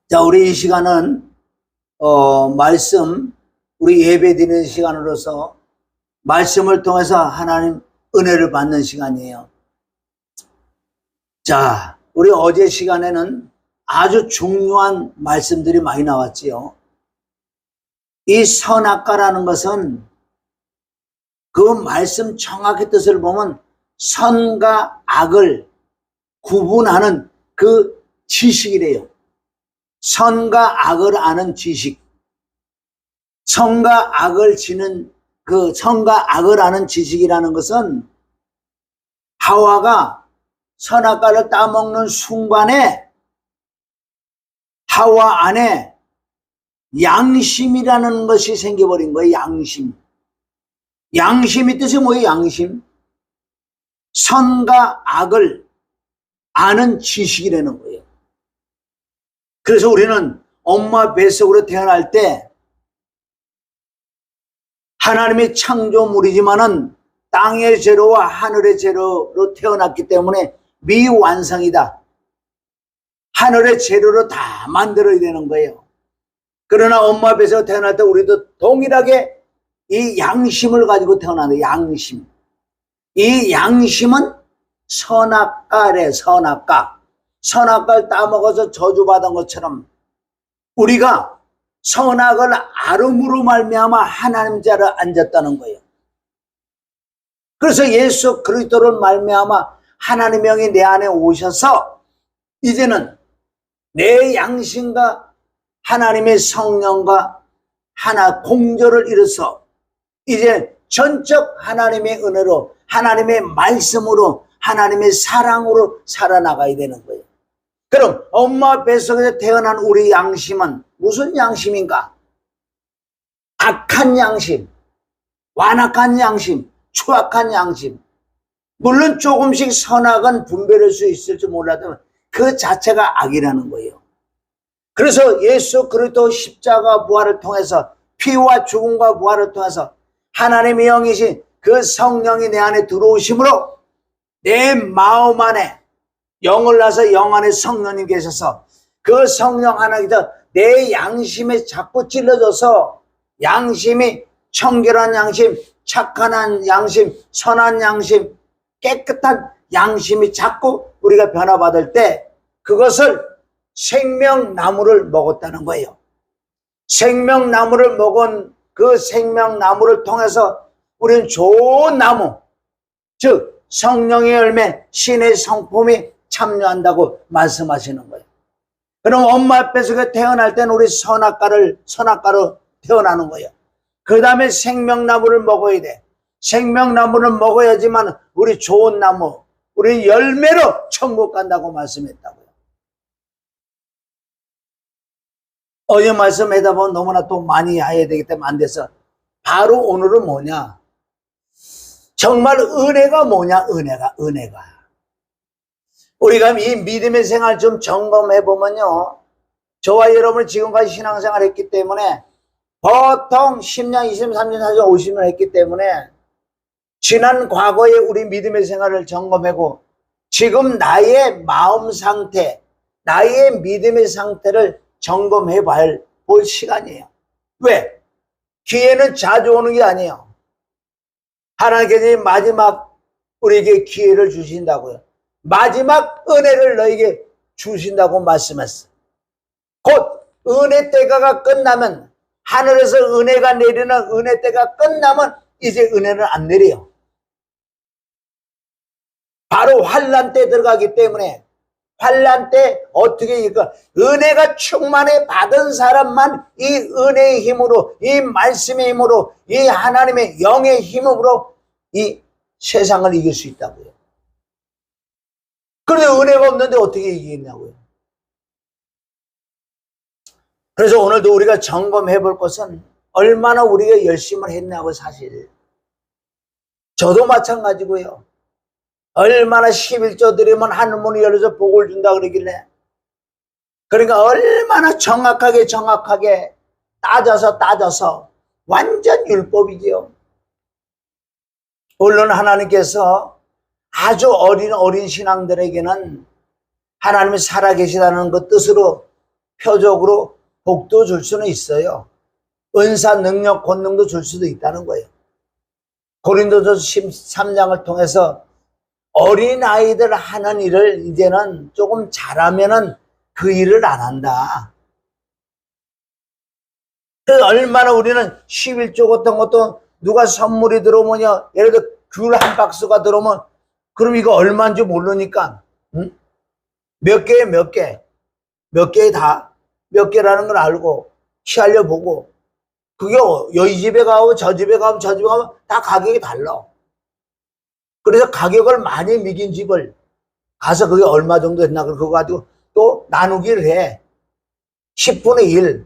자, 우리 이 시간은 말씀, 우리 예배 드리는 시간으로서 말씀을 통해서 하나님 은혜를 받는 시간이에요. 자, 우리 어제 시간에는 아주 중요한 말씀들이 많이 나왔지요. 이 선악과라는 것은 그 말씀 정확히 뜻을 보면 선과 악을 구분하는 그 지식이래요. 선과 악을 아는 지식. 선과 악을 아는 지식이라는 것은 하와가 선악과를 따먹는 순간에 하와 안에 양심이라는 것이 생겨버린 거예요. 양심. 양심의 뜻이 뭐예요? 양심. 선과 악을 아는 지식이라는 거예요. 그래서 우리는 엄마 뱃속으로 태어날 때 하나님의 창조물이지만은 땅의 재료와 하늘의 재료로 태어났기 때문에 미완성이다. 하늘의 재료로 다 만들어야 되는 거예요. 그러나 엄마 뱃에서 태어날 때 우리도 동일하게 이 양심을 가지고 태어나는 양심. 이 양심은 선악과래, 선악과. 선악과를 따먹어서 저주받은 것처럼 우리가 선악을 알음으로 말미암아 하나님 자리에 앉았다는 거예요. 그래서 예수 그리스도를 말미암아 하나님의 영이 내 안에 오셔서 이제는 내 양심과 하나님의 성령과 하나 공조를 이뤄서 이제 전적 하나님의 은혜로 하나님의 말씀으로 하나님의 사랑으로 살아나가야 되는 거예요. 그럼 엄마 뱃속에서 태어난 우리 양심은 무슨 양심인가? 악한 양심, 완악한 양심, 추악한 양심. 물론 조금씩 선악은 분별할 수 있을지 몰라도 그 자체가 악이라는 거예요. 그래서 예수 그리스도 십자가 부활을 통해서 피와 죽음과 부활을 통해서 하나님의 영이신 그 성령이 내 안에 들어오심으로 내 마음 안에 영을 낳아서 영 안에 성령님 계셔서 그 성령 하나님께서 내 양심에 자꾸 찔러줘서 양심이 청결한 양심, 착한 양심, 선한 양심, 깨끗한 양심이 자꾸 우리가 변화받을 때 그것을 생명나무를 먹었다는 거예요. 생명나무를 먹은 그 생명나무를 통해서 우리는 좋은 나무, 즉 성령의 열매, 신의 성품이 참여한다고 말씀하시는 거예요. 그럼 엄마 뱃속에 태어날 때는 우리 선악과로 태어나는 거예요. 그 다음에 생명나무를 먹어야 돼. 생명나무를 먹어야지만 우리 좋은 나무, 우리 열매로 천국 간다고 말씀했다고요. 어제 말씀하다 보면 너무나 또 많이 해야 되기 때문에 안 돼서 바로 오늘은 뭐냐? 정말 은혜가 뭐냐? 은혜가. 우리가 이 믿음의 생활 좀 점검해 보면요. 저와 여러분 지금까지 신앙생활 했기 때문에 보통 10년, 20년, 30년, 40년, 50년 했기 때문에 지난 과거의 우리 믿음의 생활을 점검하고 지금 나의 마음 상태, 나의 믿음의 상태를 점검해 볼 시간이에요. 왜? 기회는 자주 오는 게 아니에요. 하나님께서 마지막 우리에게 기회를 주신다고요. 마지막 은혜를 너에게 주신다고 말씀했어. 곧 은혜 때가 끝나면 하늘에서 은혜가 내리는 은혜 때가 끝나면 이제 은혜는 안 내려요. 바로 환난 때 들어가기 때문에 환난 때 어떻게 이거 은혜가 충만해 받은 사람만 이 은혜의 힘으로 이 말씀의 힘으로 이 하나님의 영의 힘으로 이 세상을 이길 수 있다고요. 그런데 은혜가 없는데 어떻게 이기겠냐고요. 그래서 오늘도 우리가 점검해 볼 것은 얼마나 우리가 열심을 했냐고 사실. 저도 마찬가지고요. 얼마나 11조 드리면 하늘문이 열려서 복을 준다 그러길래. 그러니까 얼마나 정확하게 따져서 완전 율법이지요. 물론 하나님께서 아주 어린 신앙들에게는 하나님이 살아계시다는 그 뜻으로 표적으로 복도 줄 수는 있어요. 은사, 능력, 권능도 줄 수도 있다는 거예요. 고린도전서 13장을 통해서 어린아이들 하는 일을 이제는 조금 잘하면은 그 일을 안 한다. 그래서 얼마나 우리는 11조 같은 것도 누가 선물이 들어오면, 예를 들어 귤 한 박스가 들어오면, 그럼 이거 얼마인지 모르니까, 응? 몇 개에 몇 개, 몇 개에 다, 몇 개라는 걸 알고, 시알려 보고, 그게 여기 집에 가고 저 집에 가면 저 집에 가면 다 가격이 달라. 그래서 가격을 많이 매긴 집을 가서 그게 얼마 정도 했나, 그거 가지고 또 나누기를 해. 10분의 1.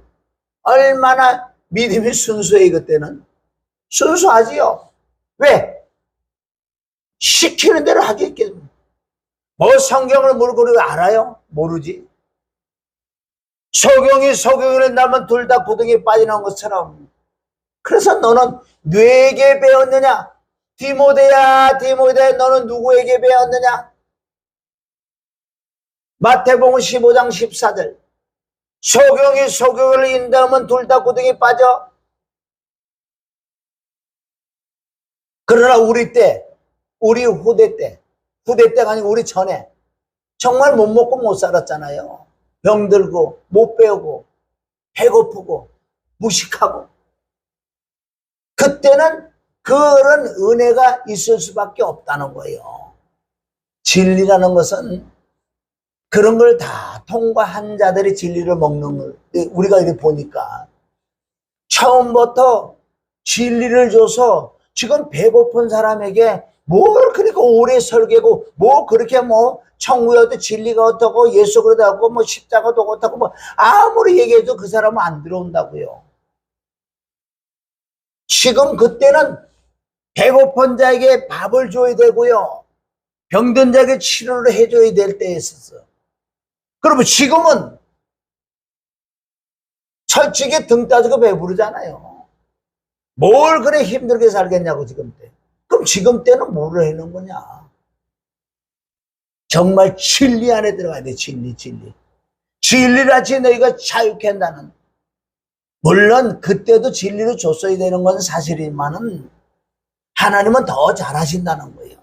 얼마나 믿음이 순수해, 그때는. 순수하지요. 왜? 시키는 대로 하겠겠. 뭐 성경을 모르고 우리가 알아요? 모르지. 소경이 소경을 한다면 둘 다 구덩이에 빠져나온 것처럼. 그래서 너는 누구에게 배웠느냐? 디모데야, 디모데, 너는 누구에게 배웠느냐? 마태복음 15장 14절. 소경이 소경을 인다면 둘 다 구덩이에 빠져. 그러나 우리 때, 우리 후대 때가 아니고 우리 전에 정말 못 먹고 못 살았잖아요. 병들고 못 배우고 배고프고 무식하고. 그때는 그런 은혜가 있을 수밖에 없다는 거예요. 진리라는 것은 그런 걸 다 통과한 자들이 진리를 먹는 걸 우리가 이렇게 보니까 처음부터 진리를 줘서 지금 배고픈 사람에게 뭘 그렇게 오래 설계고 뭐 그렇게 뭐 천국에도 진리가 어떻고 예수 그러다고 뭐 십자가도 어떻고 뭐 아무리 얘기해도 그 사람은 안 들어온다고요. 지금 그때는 배고픈 자에게 밥을 줘야 되고요. 병든 자에게 치료를 해줘야 될 때였었어. 그러면 지금은 철칙에 등 따지고 배부르잖아요. 뭘 그래 힘들게 살겠냐고 지금 때. 그럼 지금 때는 뭐를 해놓은 거냐? 정말 진리 안에 들어가야 돼. 진리. 진리라지 너희가 자유케 한다는. 물론 그때도 진리를 줬어야 되는 건 사실이지만은 하나님은 더 잘하신다는 거예요.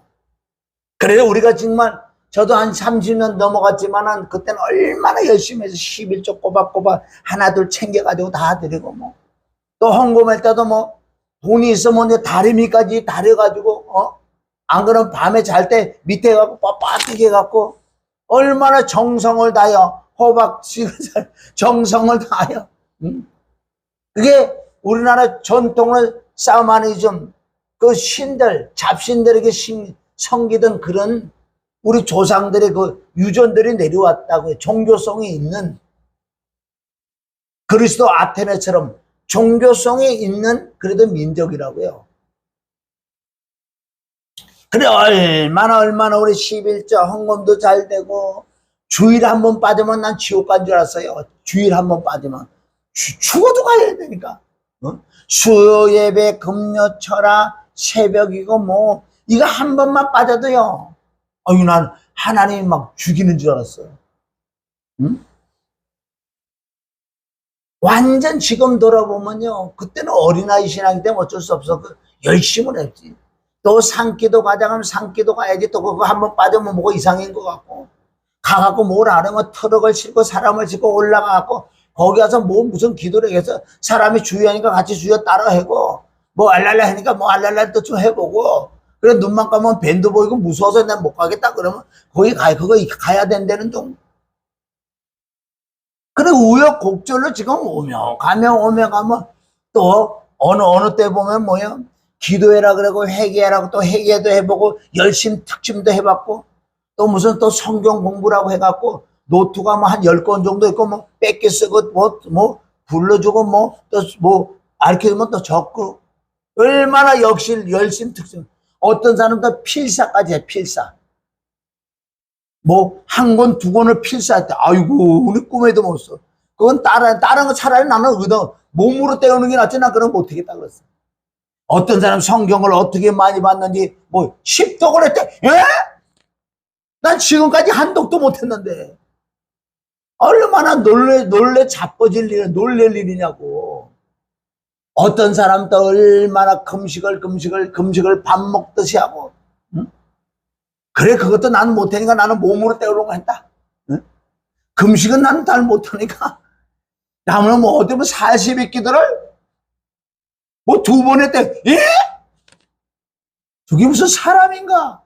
그래서 우리가 정말 저도 한 30년 넘어갔지만은 그때는 얼마나 열심히 해서 11조 꼬박꼬박 하나 둘 챙겨가지고 다 드리고 뭐 또 헌금할 때도 뭐 돈이 있으면 다리미까지 다려가지고 안 그러면 밤에 잘 때 밑에 가고 빳빳하게 해갖고 얼마나 정성을 다하여 호박씨를 정성을 다하여 그게 우리나라 전통의 사마니즘 그 신들 잡신들에게 섬기던 그런 우리 조상들의 그 유전들이 내려왔다고요. 종교성이 있는 그리스도 아테네처럼 종교성이 있는 그래도 민족이라고요. 그래 얼마나 우리 11조 헌금도 잘 되고 주일 한 번 빠지면 난 지옥 간 줄 알았어요. 주일 한 번 빠지면 죽어도 가야 되니까. 수요 예배, 금요 철야, 새벽이고 뭐 이거 한 번만 빠져도요. 난 하나님이 막 죽이는 줄 알았어요. 응? 완전 지금 돌아보면요. 그때는 어린아이 신앙이기 때문에 어쩔 수 없어. 열심을 했지. 또 산기도 가자면 산기도 가야지. 또 그거 한번 빠지면 뭐가 이상인 것 같고. 가갖고 뭘 안 하면 트럭을 싣고 사람을 싣고 올라가갖고 거기 가서 뭐 무슨 기도를 해서 사람이 주의하니까 같이 주여 따라 하고 뭐 알랄라 하니까 뭐 알랄라 또 좀 해보고 그래 눈만 감으면 밴드 보이고 무서워서 난 못 가겠다 그러면 거기 그거 가야 된다는 좀. 그래 우여곡절로 지금 오며 가면 또 어느 때 보면 뭐야 기도해라 그러고 회개하라고 또 회개도 해보고 열심 특집도 해봤고 또 무슨 또 성경 공부라고 해갖고 노트가 뭐 한 10권 정도 있고 뭐 뺏겨 쓰고 뭐 불러주고 뭐 또 뭐 알려주면 또 적고 얼마나 열심 특집. 어떤 사람도 필사까지 해 필사. 뭐 한 권 두 권을 필사했대. 아이고 우리 꿈에도 못 써. 그건 다른 거 차라리 나는 몸으로 때우는 게 낫지 나 그럼 못하겠다 그랬어. 어떤 사람 성경을 어떻게 많이 봤는지 뭐 10독을 했대. 에? 난 지금까지 한 독도 못했는데 얼마나 놀래 자빠질 일, 놀랄 일이냐고. 어떤 사람도 얼마나 금식을 밥 먹듯이 하고. 응? 그래, 그것도 나는 못하니까 나는 몸으로 때우려고 했다. 응? 금식은 나는 잘 못하니까. 나는 뭐 어디 뭐 40일 기도를 뭐 2번 했대. 예? 저게 무슨 사람인가?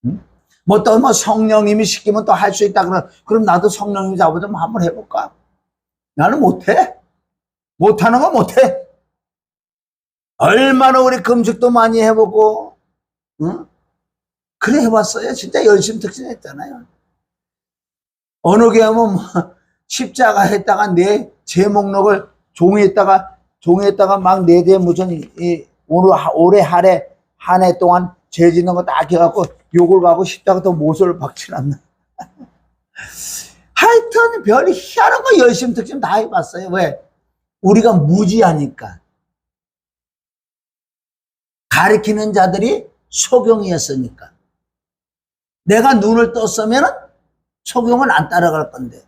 응? 뭐 또 뭐 성령님이 시키면 또 할 수 있다. 그럼 나도 성령님이 잡아주면 한번 해볼까? 나는 못해. 못하는 거 못해. 얼마나 우리 금식도 많이 해보고, 응? 그래 해봤어요. 진짜 열심히 특신했잖아요. 어느 게 하면 뭐 십자가 했다가 내 제목록을 종이에다가 막 내대 무슨 올해 한 해 동안 죄 짓는 거 다 해갖고 욕을 가고 십자가 또 못을 박치놨나. 하여튼 별 희한한 거 열심히 특신 다 해봤어요. 왜? 우리가 무지하니까. 가르치는 자들이 소경이었으니까. 내가 눈을 떴으면 소경은 안 따라갈 건데.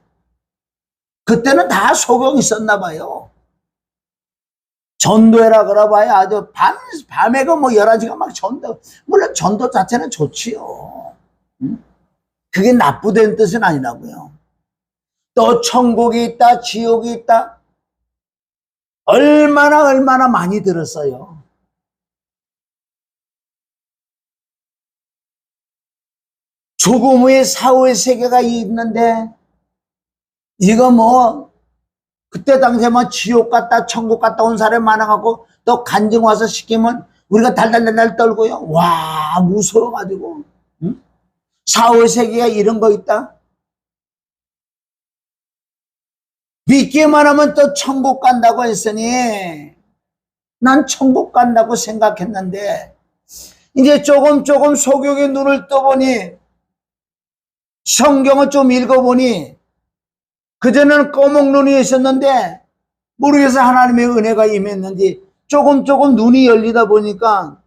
그때는 다 소경이 있었나 봐요. 전도해라 그러봐야 아주 밤에 그 뭐 11시간 막 전도. 물론 전도 자체는 좋지요. 그게 나쁘다는 뜻은 아니라고요. 또 천국이 있다, 지옥이 있다. 얼마나 많이 들었어요. 죽음 후에 사후의 세계가 있는데, 이거 뭐 그때 당시에만 지옥 갔다 천국 갔다 온 사람 많아갖고 또 간증 와서 시키면 우리가 달달달달 떨고요. 와, 무서워가지고. 응? 사후의 세계가 이런 거 있다. 믿기만 하면 또 천국 간다고 했으니 난 천국 간다고 생각했는데, 이제 조금 소경의 눈을 떠보니, 성경을 좀 읽어보니, 그전에는 꺼먹 눈이 있었는데 모르겠어, 하나님의 은혜가 임했는지 조금 눈이 열리다 보니까,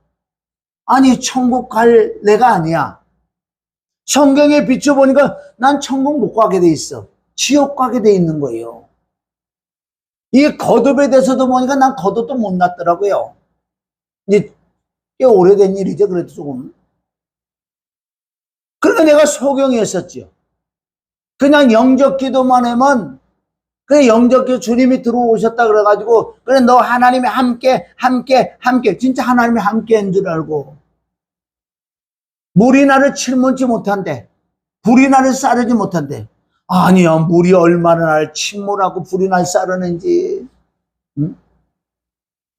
아니 천국 갈 내가 아니야. 성경에 비춰보니까 난 천국 못 가게 돼 있어. 지옥 가게 돼 있는 거예요. 이 거듭에 대해서도 보니까 난 거듭도 못 났더라고요. 이제 꽤 오래된 일이죠. 그래도 조금. 그러니까 내가 소경이었었죠. 그냥 영적 기도만 하면, 그래 영적 기도 주님이 들어오셨다 그래가지고, 그래 너 하나님이 함께 진짜 하나님이 함께 한 줄 알고, 물이 나를 침몰지 못한대. 불이 나를 싸르지 못한대. 아니야, 물이 얼마나 날 침몰하고 불이 날 싸르는지. 응?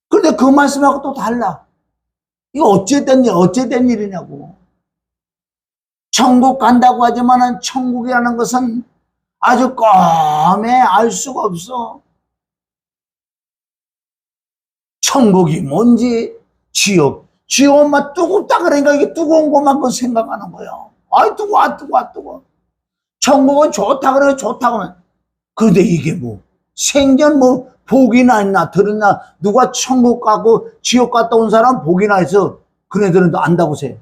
그런데 그 말씀하고 또 달라. 이거 어찌된 일이냐고. 천국 간다고 하지만 천국이라는 것은 아주 껌해 알 수가 없어. 천국이 뭔지, 지옥은 막 뜨겁다 그러니까 이게 뜨거운 것만 그 생각하는 거예요. 아이, 뜨거워. 천국은 좋다 그래, 좋다고 하면. 그런데 이게 뭐, 생전 뭐, 복이나 있나, 들었나, 누가 천국 가고 지옥 갔다 온 사람 복이나 해서 그네들은 안다고 세.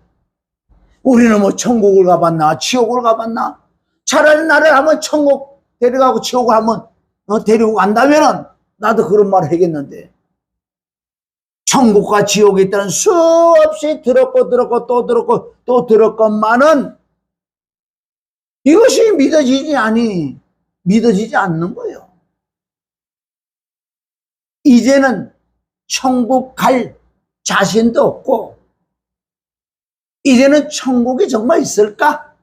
우리는 뭐 천국을 가봤나, 지옥을 가봤나? 차라리 나를 한번 천국 데려가고 지옥을 한번 데리고 간다면은 나도 그런 말을 하겠는데, 천국과 지옥이 있다는 수없이 들었고 또 들었건만은 이것이 믿어지지 않는 거예요. 이제는 천국 갈 자신도 없고, 이제는 천국이 정말 있을까?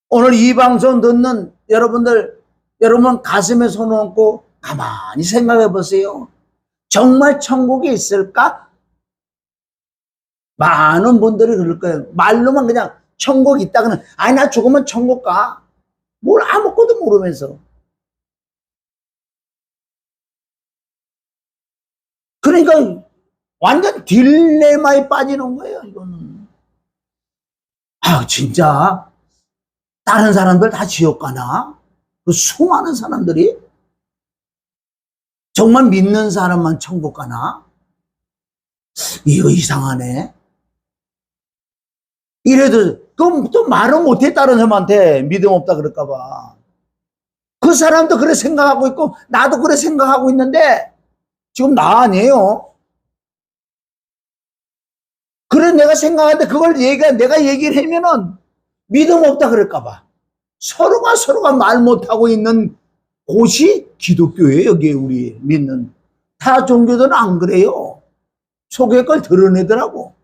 오늘 이 방송 듣는 여러분 가슴에 손을 얹고 가만히 생각해 보세요. 정말 천국이 있을까? 많은 분들이 그럴 거예요. 말로만 그냥 천국 있다고는, 아니 나 죽으면 천국 가. 뭘 아무것도 모르면서. 그러니까 완전 딜레마에 빠지는 거예요, 이거는. 아, 진짜 다른 사람들 다 지옥 가나? 그 수많은 사람들이 정말 믿는 사람만 천국 가나? 이거 이상하네. 이래도 그럼 또 말은 못해, 다른 사람한테. 믿음 없다 그럴까봐. 그 사람도 그래 생각하고 있고, 나도 그래 생각하고 있는데, 지금 나 아니에요. 그래, 내가 생각하는데 그걸 내가 얘기를 하면은 믿음 없다 그럴까봐. 서로가 말 못하고 있는 곳이 기독교예요, 여기 우리 믿는. 타 종교들은 안 그래요. 속의 걸 드러내더라고.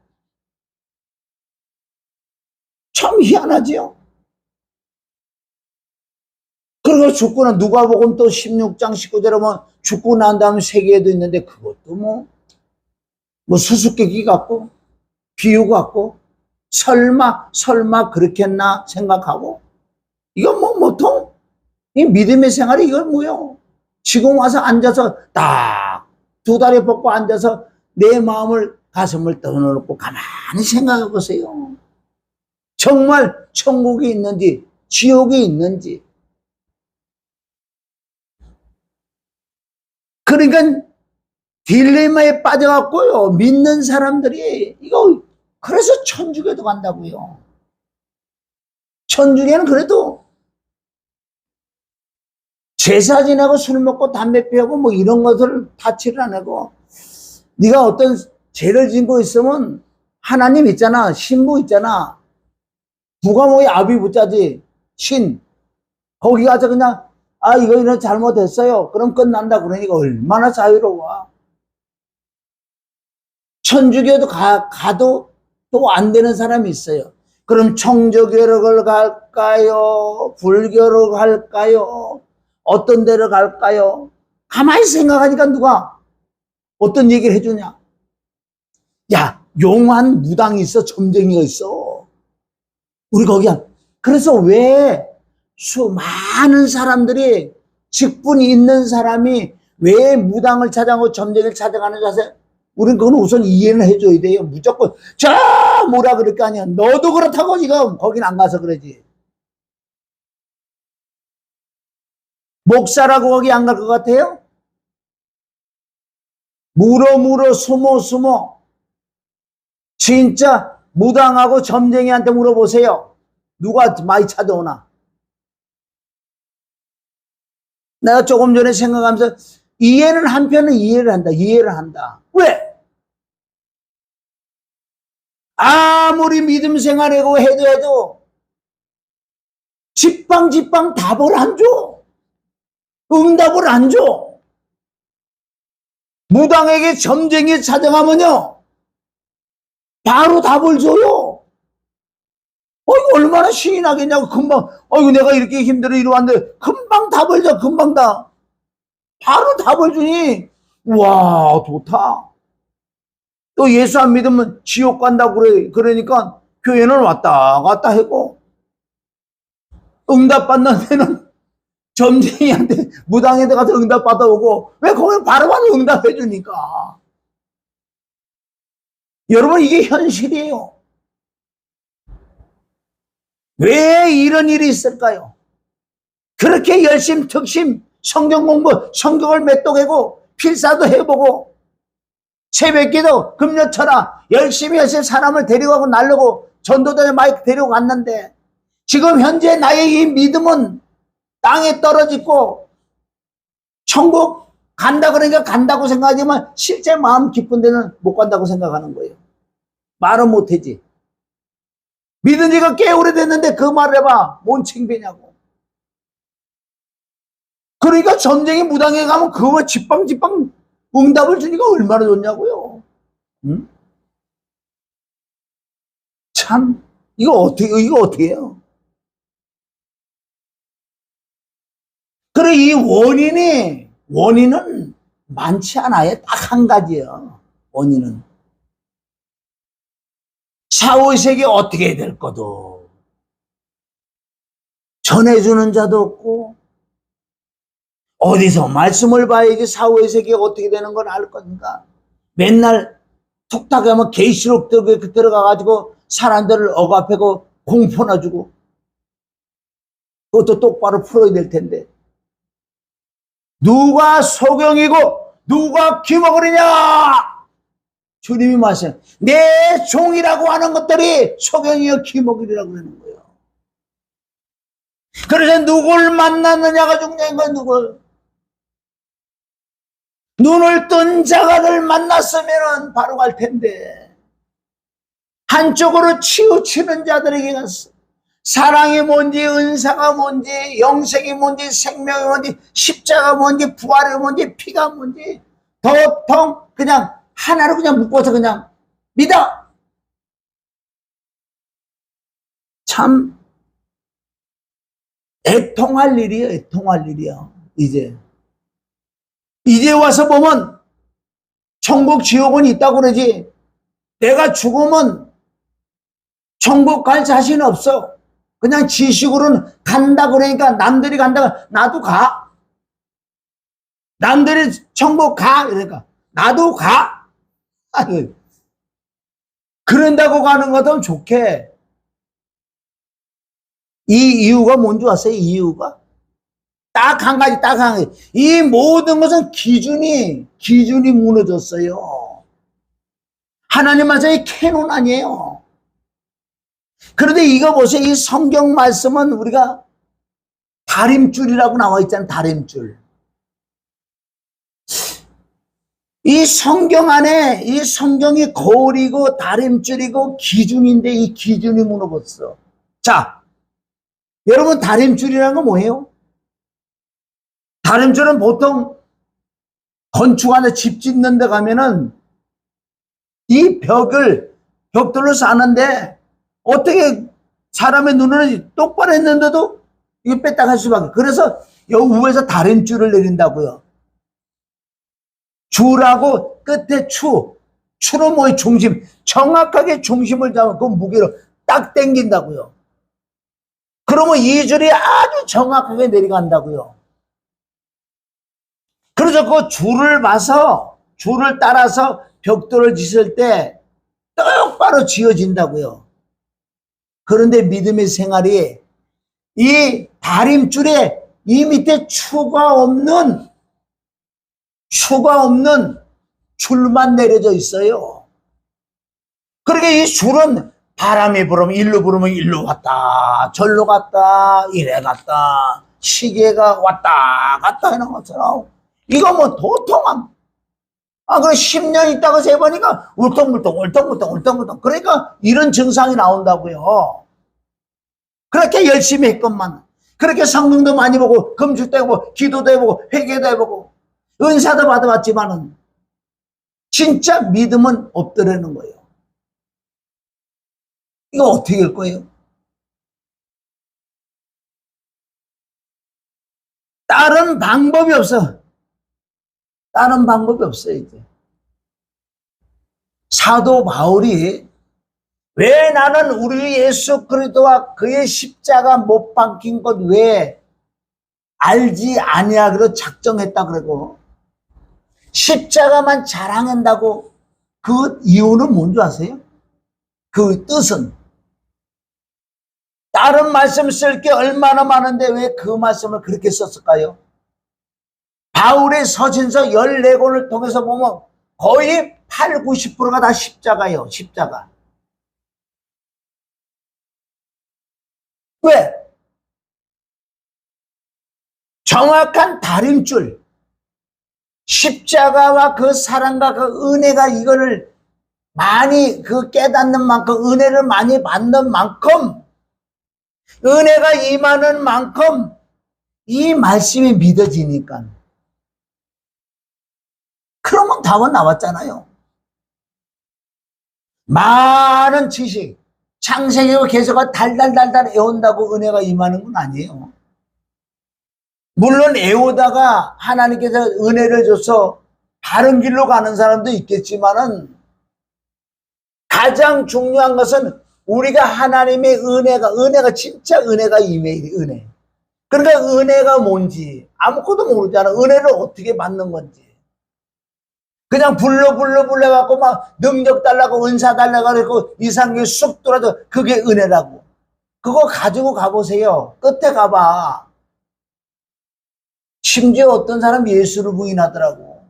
참 희한하지요. 그리고 죽고는 누가복음 또 16장 19절에 보면 죽고 난 다음 세계에도 있는데 그것도 뭐 수수께끼 같고 비유 같고 설마 그렇겠나 생각하고 이건 뭐 보통 이 믿음의 생활이 이건 뭐요? 지금 와서 앉아서 딱 두 다리 뻗고 앉아서 내 마음을 가슴을 떠놓고 가만히 생각해 보세요. 정말 천국이 있는지 지옥이 있는지. 그러니까 딜레마에 빠져갖고요. 믿는 사람들이 이거 그래서 천주교도 간다고요. 천주교는 그래도 제사 지내고 술 먹고 담배 피우고 뭐 이런 것을 타치를 안 하고 네가 어떤 죄를 짓고 있으면 하나님 있잖아. 신부 있잖아. 누가 뭐에 아비 붙자지. 신. 거기 가서 그냥 이거 이런 잘못했어요. 그럼 끝난다 그러니까 얼마나 자유로워. 천주교도 가도 또 안 되는 사람이 있어요. 그럼 청조교를 갈까요? 불교로 갈까요? 어떤 데로 갈까요? 가만히 생각하니까 누가 어떤 얘기를 해주냐? 야, 용한 무당이 있어, 점쟁이가 있어. 우리 거기야. 그래서 왜 많은 사람들이 직분이 있는 사람이 왜 무당을 찾아가고 점쟁이를 찾아가는 자세? 우리는 그건 우선 이해를 해줘야 돼요. 무조건 뭐라 그럴 거 아니야. 너도 그렇다고 지금 거긴 안 가서 그러지. 목사라고 거기 안 갈 것 같아요? 물어 숨어 진짜 무당하고 점쟁이한테 물어보세요. 누가 많이 찾아오나? 내가 조금 전에 생각하면서 이해는 한편은 이해를 한다. 왜? 아무리 믿음 생활하고 해도 직방 답을 안 줘. 응답을 안 줘. 무당에게 점쟁이 찾아가면요. 바로 답을 줘요. 이거 얼마나 신이 나겠냐고, 금방. 이거 내가 이렇게 힘들어 이러는데, 금방 답을 줘, 금방 다. 바로 답을 주니, 와, 좋다. 또 예수 안 믿으면 지옥 간다고 그래. 그러니까 교회는 왔다 갔다 하고, 응답받는 데는 점쟁이한테, 무당한테 가서 응답 받아오고, 왜 거기 바로바로 응답해 주니까. 여러분, 이게 현실이에요. 왜 이런 일이 있을까요? 그렇게 열심, 특심, 성경 공부, 성경을 맺독하고, 필사도 해보고, 새벽기도, 금요철아, 열심히 해서 사람을 데려가고 날르고, 전도단에 마이크 데리고 갔는데, 지금 현재 나의 이 믿음은 땅에 떨어지고, 천국 간다 그러니까 간다고 생각하지만, 실제 마음 깊은 데는 못 간다고 생각하는 거예요. 말은 못하지. 믿은 지가 꽤 오래됐는데 그 말을 해봐. 뭔 칭배냐고. 그러니까 점쟁이 무당에 가면 그거 집방 응답을 주니까 얼마나 좋냐고요. 응? 참, 이거 어떻게 해요? 그래, 이 원인은 많지 않아요. 딱 한 가지예요. 원인은. 사후세계 어떻게 될 거도. 전해주는 자도 없고, 어디서 말씀을 봐야지 사후의 세계가 어떻게 되는 걸 알 거니까. 맨날 톡탁 하면 계시록 들어가가지고 사람들을 억압하고 공포나 주고. 그것도 똑바로 풀어야 될 텐데. 누가 소경이고 누가 기먹으리냐? 주님이 말씀, 내 종이라고 하는 것들이 소경이여 기목이라고 그러는 거예요. 그래서 누굴 만났느냐가 중요한 거예요. 누굴. 눈을 뜬 자가를 만났으면 바로 갈 텐데, 한쪽으로 치우치는 자들에게 갔어. 사랑이 뭔지, 은사가 뭔지, 영생이 뭔지, 생명이 뭔지, 십자가 뭔지, 부활이 뭔지, 피가 뭔지 도통 그냥 하나로 그냥 묶어서 그냥 믿어. 참 애통할 일이에요. 애통할 일이야. 이제 와서 보면 천국 지옥은 있다고 그러지, 내가 죽으면 천국 갈 자신 없어. 그냥 지식으로는 간다 그러니까 남들이 간다가 나도 가. 남들이 천국 가 그러니까 나도 가. 아니, 그런다고 가는 것도 좋게. 이 이유가 뭔지 아세요? 이유가 딱 한 가지, 딱 한 가지. 이 모든 것은 기준이 무너졌어요. 하나님 말씀이 캐논 아니에요. 그런데 이거 보세요. 이 성경 말씀은 우리가 다림줄이라고 나와 있잖아요. 다림줄. 이 성경 안에 이 성경이 거울이고 다림줄이고 기준인데 이 기준이 무너졌어. 자, 여러분 다림줄이라는 건 뭐예요? 다림줄은 보통 건축하는 집 짓는 데 가면은 이 벽돌로 쌓는데 어떻게 사람의 눈을 똑바로 했는데도 이거 뺐다 갈 수밖에. 그래서 여기 위에서 다림줄을 내린다고요. 줄하고 끝에 추는 뭐의 중심, 정확하게 중심을 잡아 그 무게로 딱 당긴다고요. 그러면 이 줄이 아주 정확하게 내려간다고요. 그래서 그 줄을 봐서, 줄을 따라서 벽돌을 짓을 때 똑바로 지어진다고요. 그런데 믿음의 생활이 이 다림줄에 이 밑에 추가 없는 줄만 내려져 있어요. 그러니까 이 줄은 바람이 불으면 일로 갔다 절로 갔다 이래 갔다 시계가 왔다 갔다 하는 것처럼 이거 뭐 도통한, 그래 10년 있다가 세보니까 울퉁불퉁 그러니까 이런 증상이 나온다고요. 그렇게 열심히 했건만, 그렇게 성경도 많이 보고 금주도 해보고 기도도 해보고 회개도 해보고 은사도 받아봤지만은 진짜 믿음은 없더라는 거예요. 이거 어떻게 할 거예요? 다른 방법이 없어. 다른 방법이 없어요. 이제 사도 바울이 왜 나는 우리 예수 그리스도와 그의 십자가 못 박힌 것 외에 알지 아니하기로 작정했다 그러고 십자가만 자랑한다고 그 이유는 뭔지 아세요? 그 뜻은 다른 말씀 쓸 게 얼마나 많은데 왜 그 말씀을 그렇게 썼을까요? 바울의 서신서 14권을 통해서 보면 거의 8, 90%가 다 십자가예요. 십자가. 왜? 정확한 다림줄, 십자가와 그 사랑과 그 은혜가 이거를 많이 그 깨닫는 만큼, 은혜를 많이 받는 만큼, 은혜가 임하는 만큼 이 말씀이 믿어지니까. 그러면 답은 나왔잖아요. 많은 지식, 창세기로 계속 달달달달 애운다고 은혜가 임하는 건 아니에요. 물론 애우다가 하나님께서 은혜를 줘서 바른 길로 가는 사람도 있겠지만은 가장 중요한 것은 우리가 하나님의 은혜가 진짜 은혜가 임해야 돼, 은혜. 그러니까 은혜가 뭔지 아무것도 모르잖아. 은혜를 어떻게 받는 건지. 그냥 불러갖고 막 능력 달라고 은사 달라고 그러고 이상하게 쑥 돌아도 그게 은혜라고. 그거 가지고 가보세요. 끝에 가봐. 심지어 어떤 사람 예수를 부인하더라고.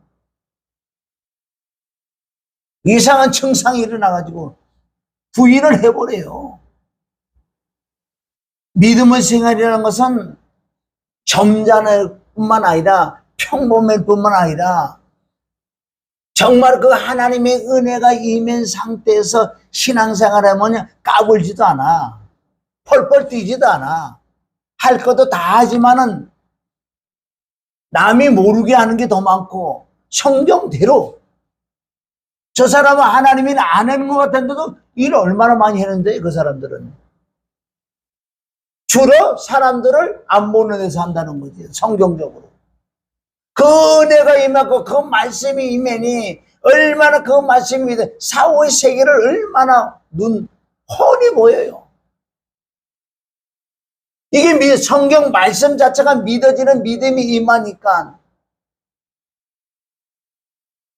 이상한 증상이 일어나가지고 부인을 해버려요. 믿음의 생활이라는 것은 점잖을 뿐만 아니라 평범할 뿐만 아니라 정말 그 하나님의 은혜가 임한 상태에서 신앙생활을 하면 까불지도 않아. 펄펄 뛰지도 않아. 할 것도 다 하지만은 남이 모르게 하는 게 더 많고 성경대로 저 사람은 하나님이 안 하는 것 같은데도 일을 얼마나 많이 했는데 그 사람들은 주로 사람들을 안 보는 데서 한다는 거지. 성경적으로 그 은혜가 임하고 그 말씀이 임하니 얼마나 그 말씀이 사후의 세계를 얼마나 눈 훤히 보여요. 이게 성경 말씀 자체가 믿어지는 믿음이 임하니까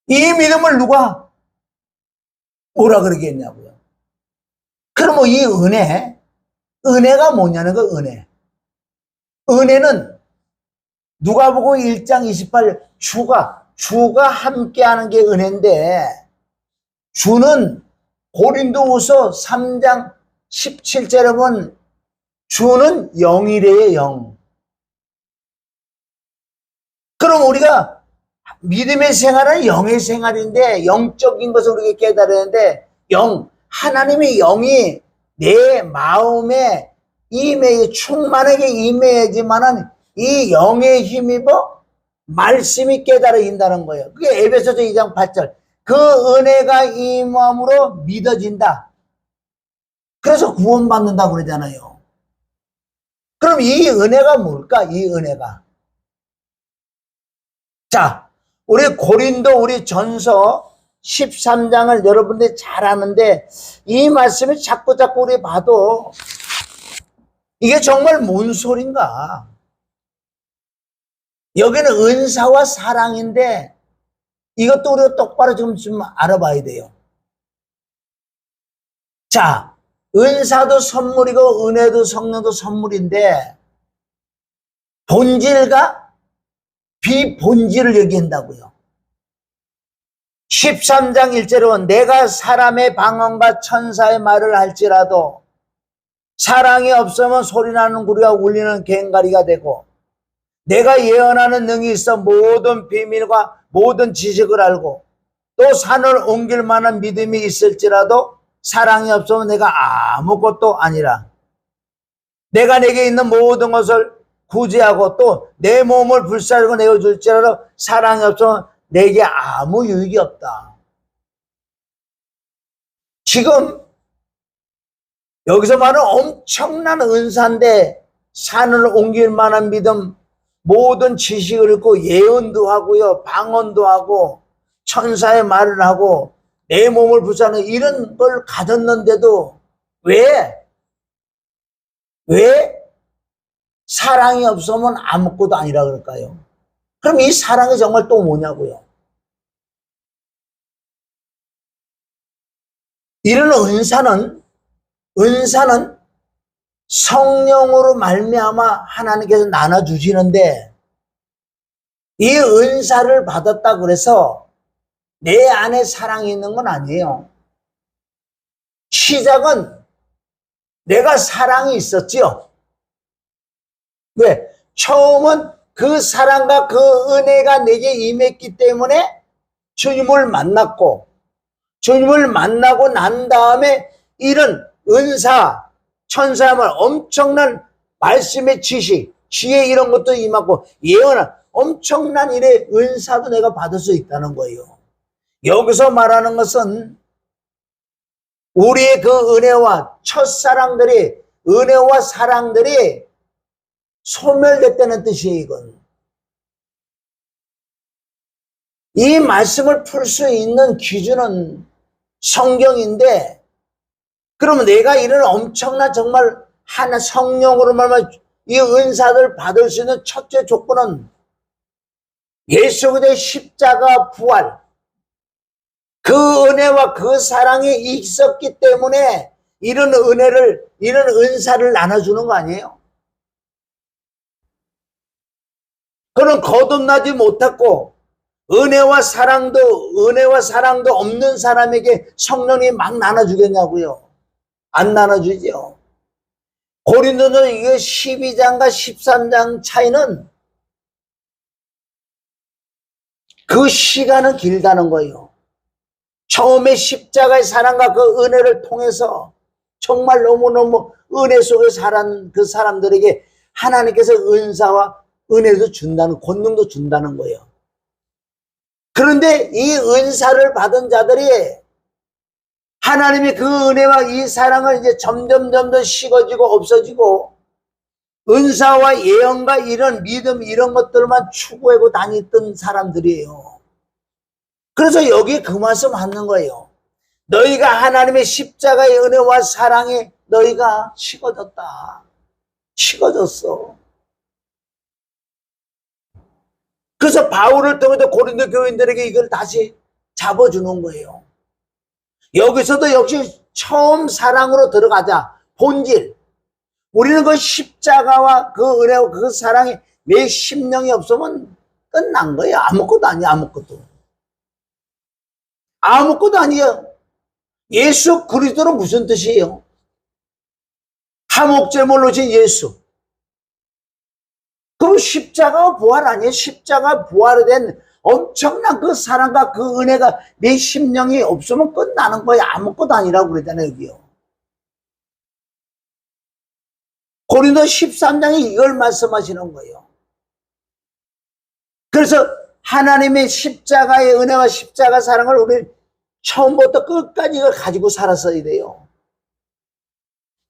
이 믿음을 누가 뭐라 그러겠냐고요. 그럼 이 은혜가 뭐냐는 거. 은혜는 누가복음 1장 28절 주가 함께하는 게 은혜인데 주는 고린도후서 3장 17절에 보면 주는 영이래요. 영. 그럼 우리가 믿음의 생활은 영의 생활인데 영적인 것을 우리가 깨달았는데 하나님의 영이 내 마음에 충만하게 임해야지만은 이 영에 힘입어 말씀이 깨달아진다는 거예요. 그게 에베소서 2장 8절. 그 은혜가 임함으로 믿어진다. 그래서 구원받는다고 그러잖아요. 그럼 이 은혜가 뭘까? 이 은혜가. 자, 우리 고린도 우리 전서 13장을 여러분들이 잘 아는데 이 말씀을 자꾸 우리 봐도 이게 정말 뭔 소린가? 여기는 은사와 사랑인데 이것도 우리가 똑바로 좀 알아봐야 돼요. 자, 은사도 선물이고 은혜도 성령도 선물인데 본질과 비본질을 얘기한다고요. 13장 1절은 내가 사람의 방언과 천사의 말을 할지라도 사랑이 없으면 소리나는 구리와 울리는 괭가리가 되고 내가 예언하는 능이 있어 모든 비밀과 모든 지식을 알고 또 산을 옮길 만한 믿음이 있을지라도 사랑이 없으면 내가 아무것도 아니라 내가 내게 있는 모든 것을 구제하고 또 내 몸을 불사르고 내어줄지라도 사랑이 없으면 내게 아무 유익이 없다. 지금 여기서 말하는 엄청난 은사인데 산을 옮길 만한 믿음, 모든 지식을 읽고 예언도 하고요, 방언도 하고 천사의 말을 하고 내 몸을 불사르는 이런 걸 가졌는데도 왜 사랑이 없으면 아무것도 아니라 그럴까요? 그럼 이 사랑이 정말 또 뭐냐고요? 이런 은사는 성령으로 말미암아 하나님께서 나눠주시는데 이 은사를 받았다 그래서 내 안에 사랑이 있는 건 아니에요. 시작은 내가 사랑이 있었지요. 왜? 처음은 그 사랑과 그 은혜가 내게 임했기 때문에 주님을 만났고 주님을 만나고 난 다음에 이런 은사, 천사야말 엄청난 말씀의 지식, 지혜 이런 것도 임하고 예언한 엄청난 일의 은사도 내가 받을 수 있다는 거예요. 여기서 말하는 것은 우리의 그 은혜와 은혜와 사랑들이 소멸됐다는 뜻이에요, 이건. 이 말씀을 풀 수 있는 기준은 성경인데, 그러면 내가 이런 엄청난 정말 하나 성령으로 말하면 이 은사를 받을 수 있는 첫째 조건은 예수 그리스도의 십자가 부활, 그 은혜와 그 사랑이 있었기 때문에 이런 은사를 나눠주는 거 아니에요? 그는 거듭나지 못했고 은혜와 사랑도 없는 사람에게 성령이 막 나눠주겠냐고요. 안 나눠주죠. 고린도는 이게 12장과 13장 차이는 그 시간은 길다는 거예요. 처음에 십자가의 사랑과 그 은혜를 통해서 정말 너무너무 은혜 속에 살은 그 사람들에게 하나님께서 은사와 은혜도 준다는, 권능도 준다는 거예요. 그런데 이 은사를 받은 자들이 하나님의 그 은혜와 이 사랑을 이제 점점 식어지고 없어지고 은사와 예언과 이런 믿음 이런 것들만 추구하고 다니던 사람들이에요. 그래서 여기 그 말씀 하는 거예요. 너희가 하나님의 십자가의 은혜와 사랑에 너희가 식어졌다. 식어졌어. 그래서 바울을 통해서 고린도 교인들에게 이걸 다시 잡아주는 거예요. 여기서도 역시 처음 사랑으로 들어가자. 본질. 우리는 그 십자가와 그 은혜와 그 사랑이 내 심령이 없으면 끝난 거예요. 아무것도 아니야. 아무것도 아니에요. 예수 그리스도는 무슨 뜻이에요? 하목제물로 진 예수. 그럼 십자가와 부활 아니에요? 십자가 부활에 된 엄청난 그 사랑과 그 은혜가 내 심령이 없으면 끝나는 거예요. 아무것도 아니라고 그러잖아요, 여기요. 고린도 13장에 이걸 말씀하시는 거예요. 그래서 하나님의 십자가의 은혜와 십자가 사랑을 우리 처음부터 끝까지 이걸 가지고 살았어야 돼요.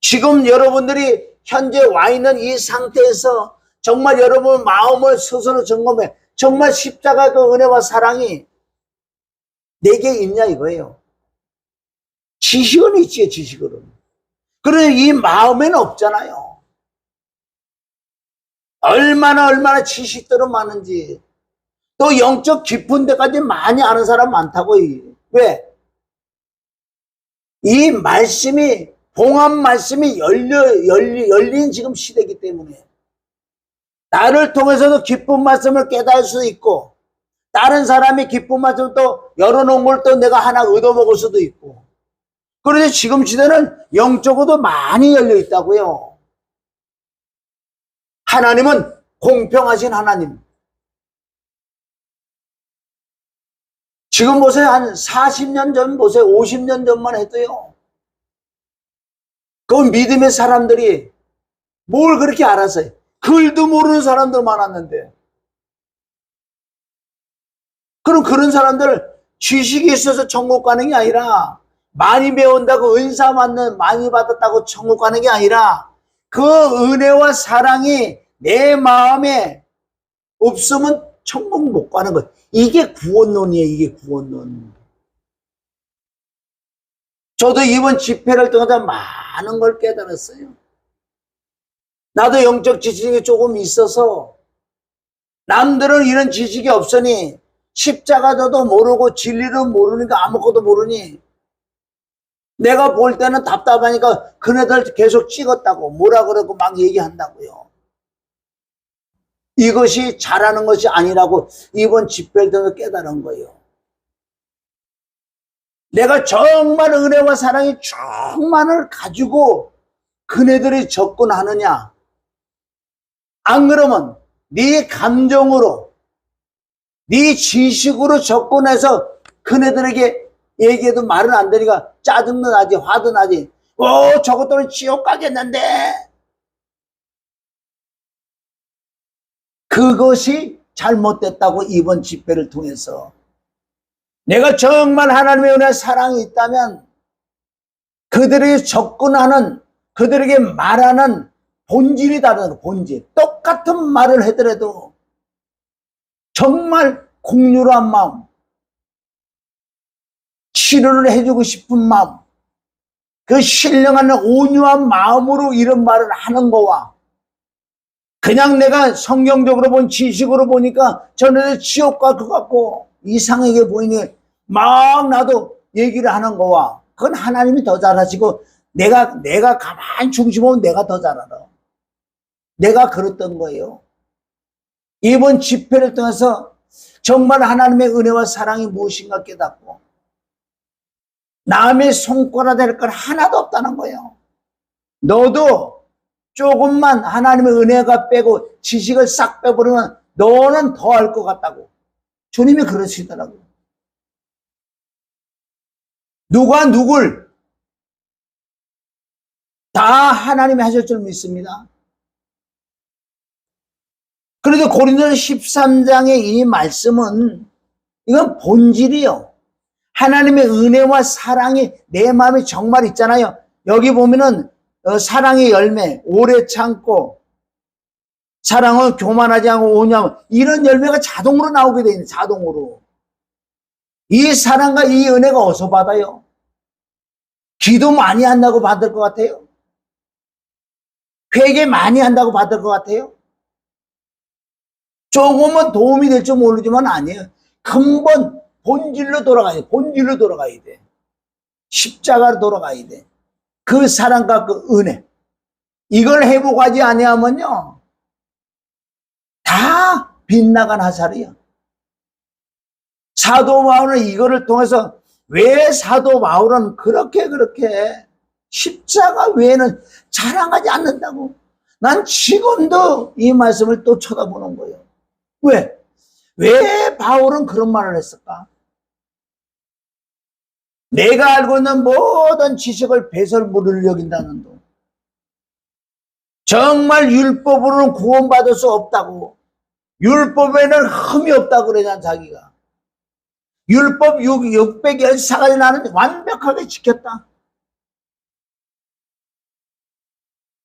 지금 여러분들이 현재 와 있는 이 상태에서 정말 여러분 마음을 스스로 점검해. 정말 십자가 그 은혜와 사랑이 내게 있냐 이거예요. 지식은 있지요, 지식은. 그런데 이 마음에는 없잖아요. 얼마나 지식들은 많은지. 또 영적 깊은 데까지 많이 아는 사람 많다고. 왜? 이 말씀이, 봉합 말씀이 열린 지금 시대이기 때문에. 나를 통해서도 기쁜 말씀을 깨달을 수 있고, 다른 사람이 기쁜 말씀을 또 열어놓은 걸 또 내가 하나 얻어먹을 수도 있고. 그런데 지금 시대는 영적으로도 많이 열려 있다고요. 하나님은 공평하신 하나님. 지금 보세요. 한 40년 전 보세요. 50년 전만 해도요. 그 믿음의 사람들이 뭘 그렇게 알았어요. 글도 모르는 사람들 많았는데. 그럼 그런 사람들 지식이 있어서 천국 가는 게 아니라 많이 배운다고 은사 많이 받았다고 천국 가는 게 아니라 그 은혜와 사랑이 내 마음에 없으면 천국 못 가는 거예요. 이게 구원론이에요. 이게 구원론. 저도 이번 집회를 통해서 많은 걸 깨달았어요. 나도 영적 지식이 조금 있어서 남들은 이런 지식이 없으니 십자가도 모르고 진리를 모르니까 아무것도 모르니 내가 볼 때는 답답하니까 그네들 계속 찍었다고 뭐라 그러고 막 얘기한다고요. 이것이 잘하는 것이 아니라고 이번 집회를 통해서 깨달은 거예요. 내가 정말 은혜와 사랑이 충만을 가지고 그네들이 접근하느냐. 안 그러면 네 감정으로 네 지식으로 접근해서 그네들에게 얘기해도 말은 안 되니까 짜증도 나지 화도 나지. 저것들은 지옥 가겠는데. 그것이 잘못됐다고 이번 집회를 통해서. 내가 정말 하나님의 은혜와 사랑이 있다면 그들에게 접근하는, 그들에게 말하는 본질이 다르다. 본질. 똑같은 말을 하더라도 정말 공유한 마음, 치료를 해주고 싶은 마음, 그 신령한 온유한 마음으로 이런 말을 하는 거와 그냥 내가 성경적으로 본 지식으로 보니까 저는 지옥 갈 것 같고 이상하게 보이니 막 나도 얘기를 하는 거와 그건 하나님이 더 잘하시고 내가 가만히 중심하면 내가 더 잘 알아. 내가 그랬던 거예요. 이번 집회를 통해서 정말 하나님의 은혜와 사랑이 무엇인가 깨닫고 남의 손꼬라 될 건 하나도 없다는 거예요. 너도 조금만 하나님의 은혜가 빼고 지식을 싹 빼버리면 너는 더 알 것 같다고. 주님이 그러시더라고요. 누가 누굴 다 하나님이 하실 줄 믿습니다. 그래도 고린도서 13장의 이 말씀은 이건 본질이요. 하나님의 은혜와 사랑이 내 마음에 정말 있잖아요. 여기 보면은 사랑의 열매, 오래 참고 사랑은 교만하지 않고 오냐면 이런 열매가 자동으로 나오게 돼 있는 자동으로. 이 사랑과 이 은혜가 어디서 받아요? 기도 많이 한다고 받을 것 같아요? 회개 많이 한다고 받을 것 같아요? 조금은 도움이 될 줄 모르지만 아니에요. 근본 본질로 돌아가야 돼. 본질로 돌아가야 돼. 십자가로 돌아가야 돼. 그 사랑과 그 은혜. 이걸 회복하지 아니하면요. 다 빗나간 화살이야. 사도 바울은 이거를 통해서 왜 사도 바울은 그렇게 십자가 외에는 자랑하지 않는다고. 난 지금도 이 말씀을 또 쳐다보는 거예요. 왜 바울은 그런 말을 했을까? 내가 알고 있는 모든 지식을 배설물을 여긴다는 도. 정말 율법으로는 구원받을 수 없다고. 율법에는 흠이 없다고 그러잖아, 자기가. 율법 614가지 나는 완벽하게 지켰다.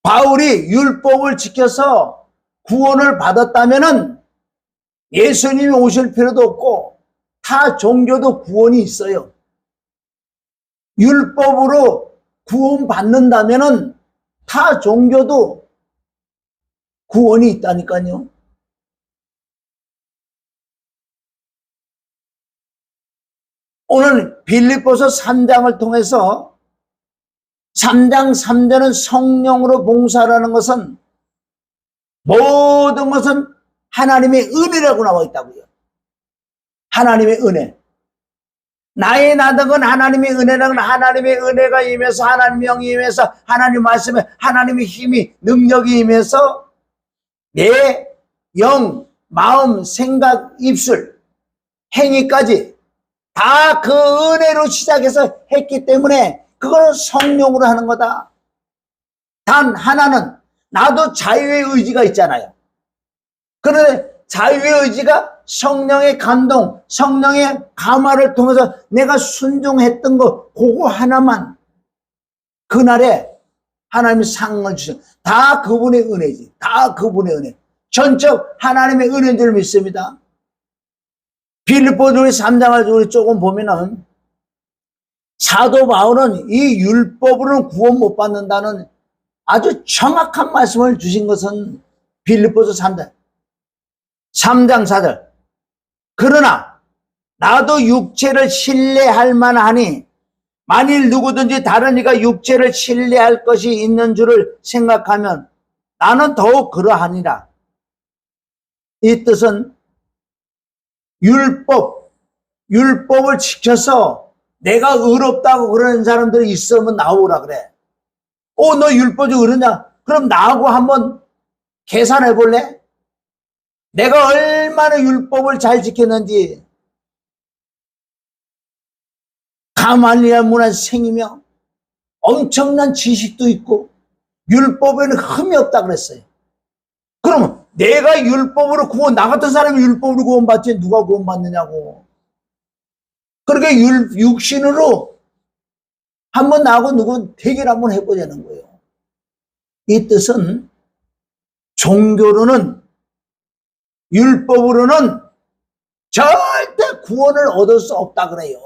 바울이 율법을 지켜서 구원을 받았다면은 예수님이 오실 필요도 없고 타 종교도 구원이 있어요. 율법으로 구원받는다면은 타 종교도 구원이 있다니까요. 오늘 빌립보서 3장을 통해서 3장 3절은 성령으로 봉사라는 것은 모든 것은 하나님의 은혜라고 나와 있다고요. 하나님의 은혜. 나의 나덕은 하나님의 은혜라는 하나님의 은혜가 임해서 하나님의 영이 임해서 하나님 말씀에 하나님의 힘이 능력이 임해서 내 영, 마음, 생각, 입술, 행위까지 다 그 은혜로 시작해서 했기 때문에 그걸 성령으로 하는 거다. 단 하나는 나도 자유의 의지가 있잖아요. 그런데 자유의 의지가 성령의 감동, 성령의 감화를 통해서 내가 순종했던 거 그거 하나만 그날에 하나님이 상을 주셔. 다 그분의 은혜지. 다 그분의 은혜. 전적 하나님의 은혜인 줄 믿습니다. 빌립보서 3장을 우리 조금 보면은 사도 바울은 이 율법으로는 구원 못 받는다는 아주 정확한 말씀을 주신 것은 빌립보서 3장 4절. 그러나 나도 육체를 신뢰할 만하니 만일 누구든지 다른 이가 육체를 신뢰할 것이 있는 줄을 생각하면 나는 더욱 그러하니라. 이 뜻은 율법을 지켜서 내가 의롭다고 그러는 사람들이 있으면 나오라 그래. 너 율법이 의롭냐? 그럼 나하고 한번 계산해 볼래? 내가 얼마나 율법을 잘 지켰는지. 가말리엘 문화생이며 엄청난 지식도 있고 율법에는 흠이 없다 그랬어요. 그러면 내가 율법으로 나 같은 사람이 율법으로 구원받지 누가 구원받느냐고. 그렇게 육신으로 한번 나하고 누구 대결 한번 해보자는 거예요. 이 뜻은 종교로는 율법으로는 절대 구원을 얻을 수 없다 그래요.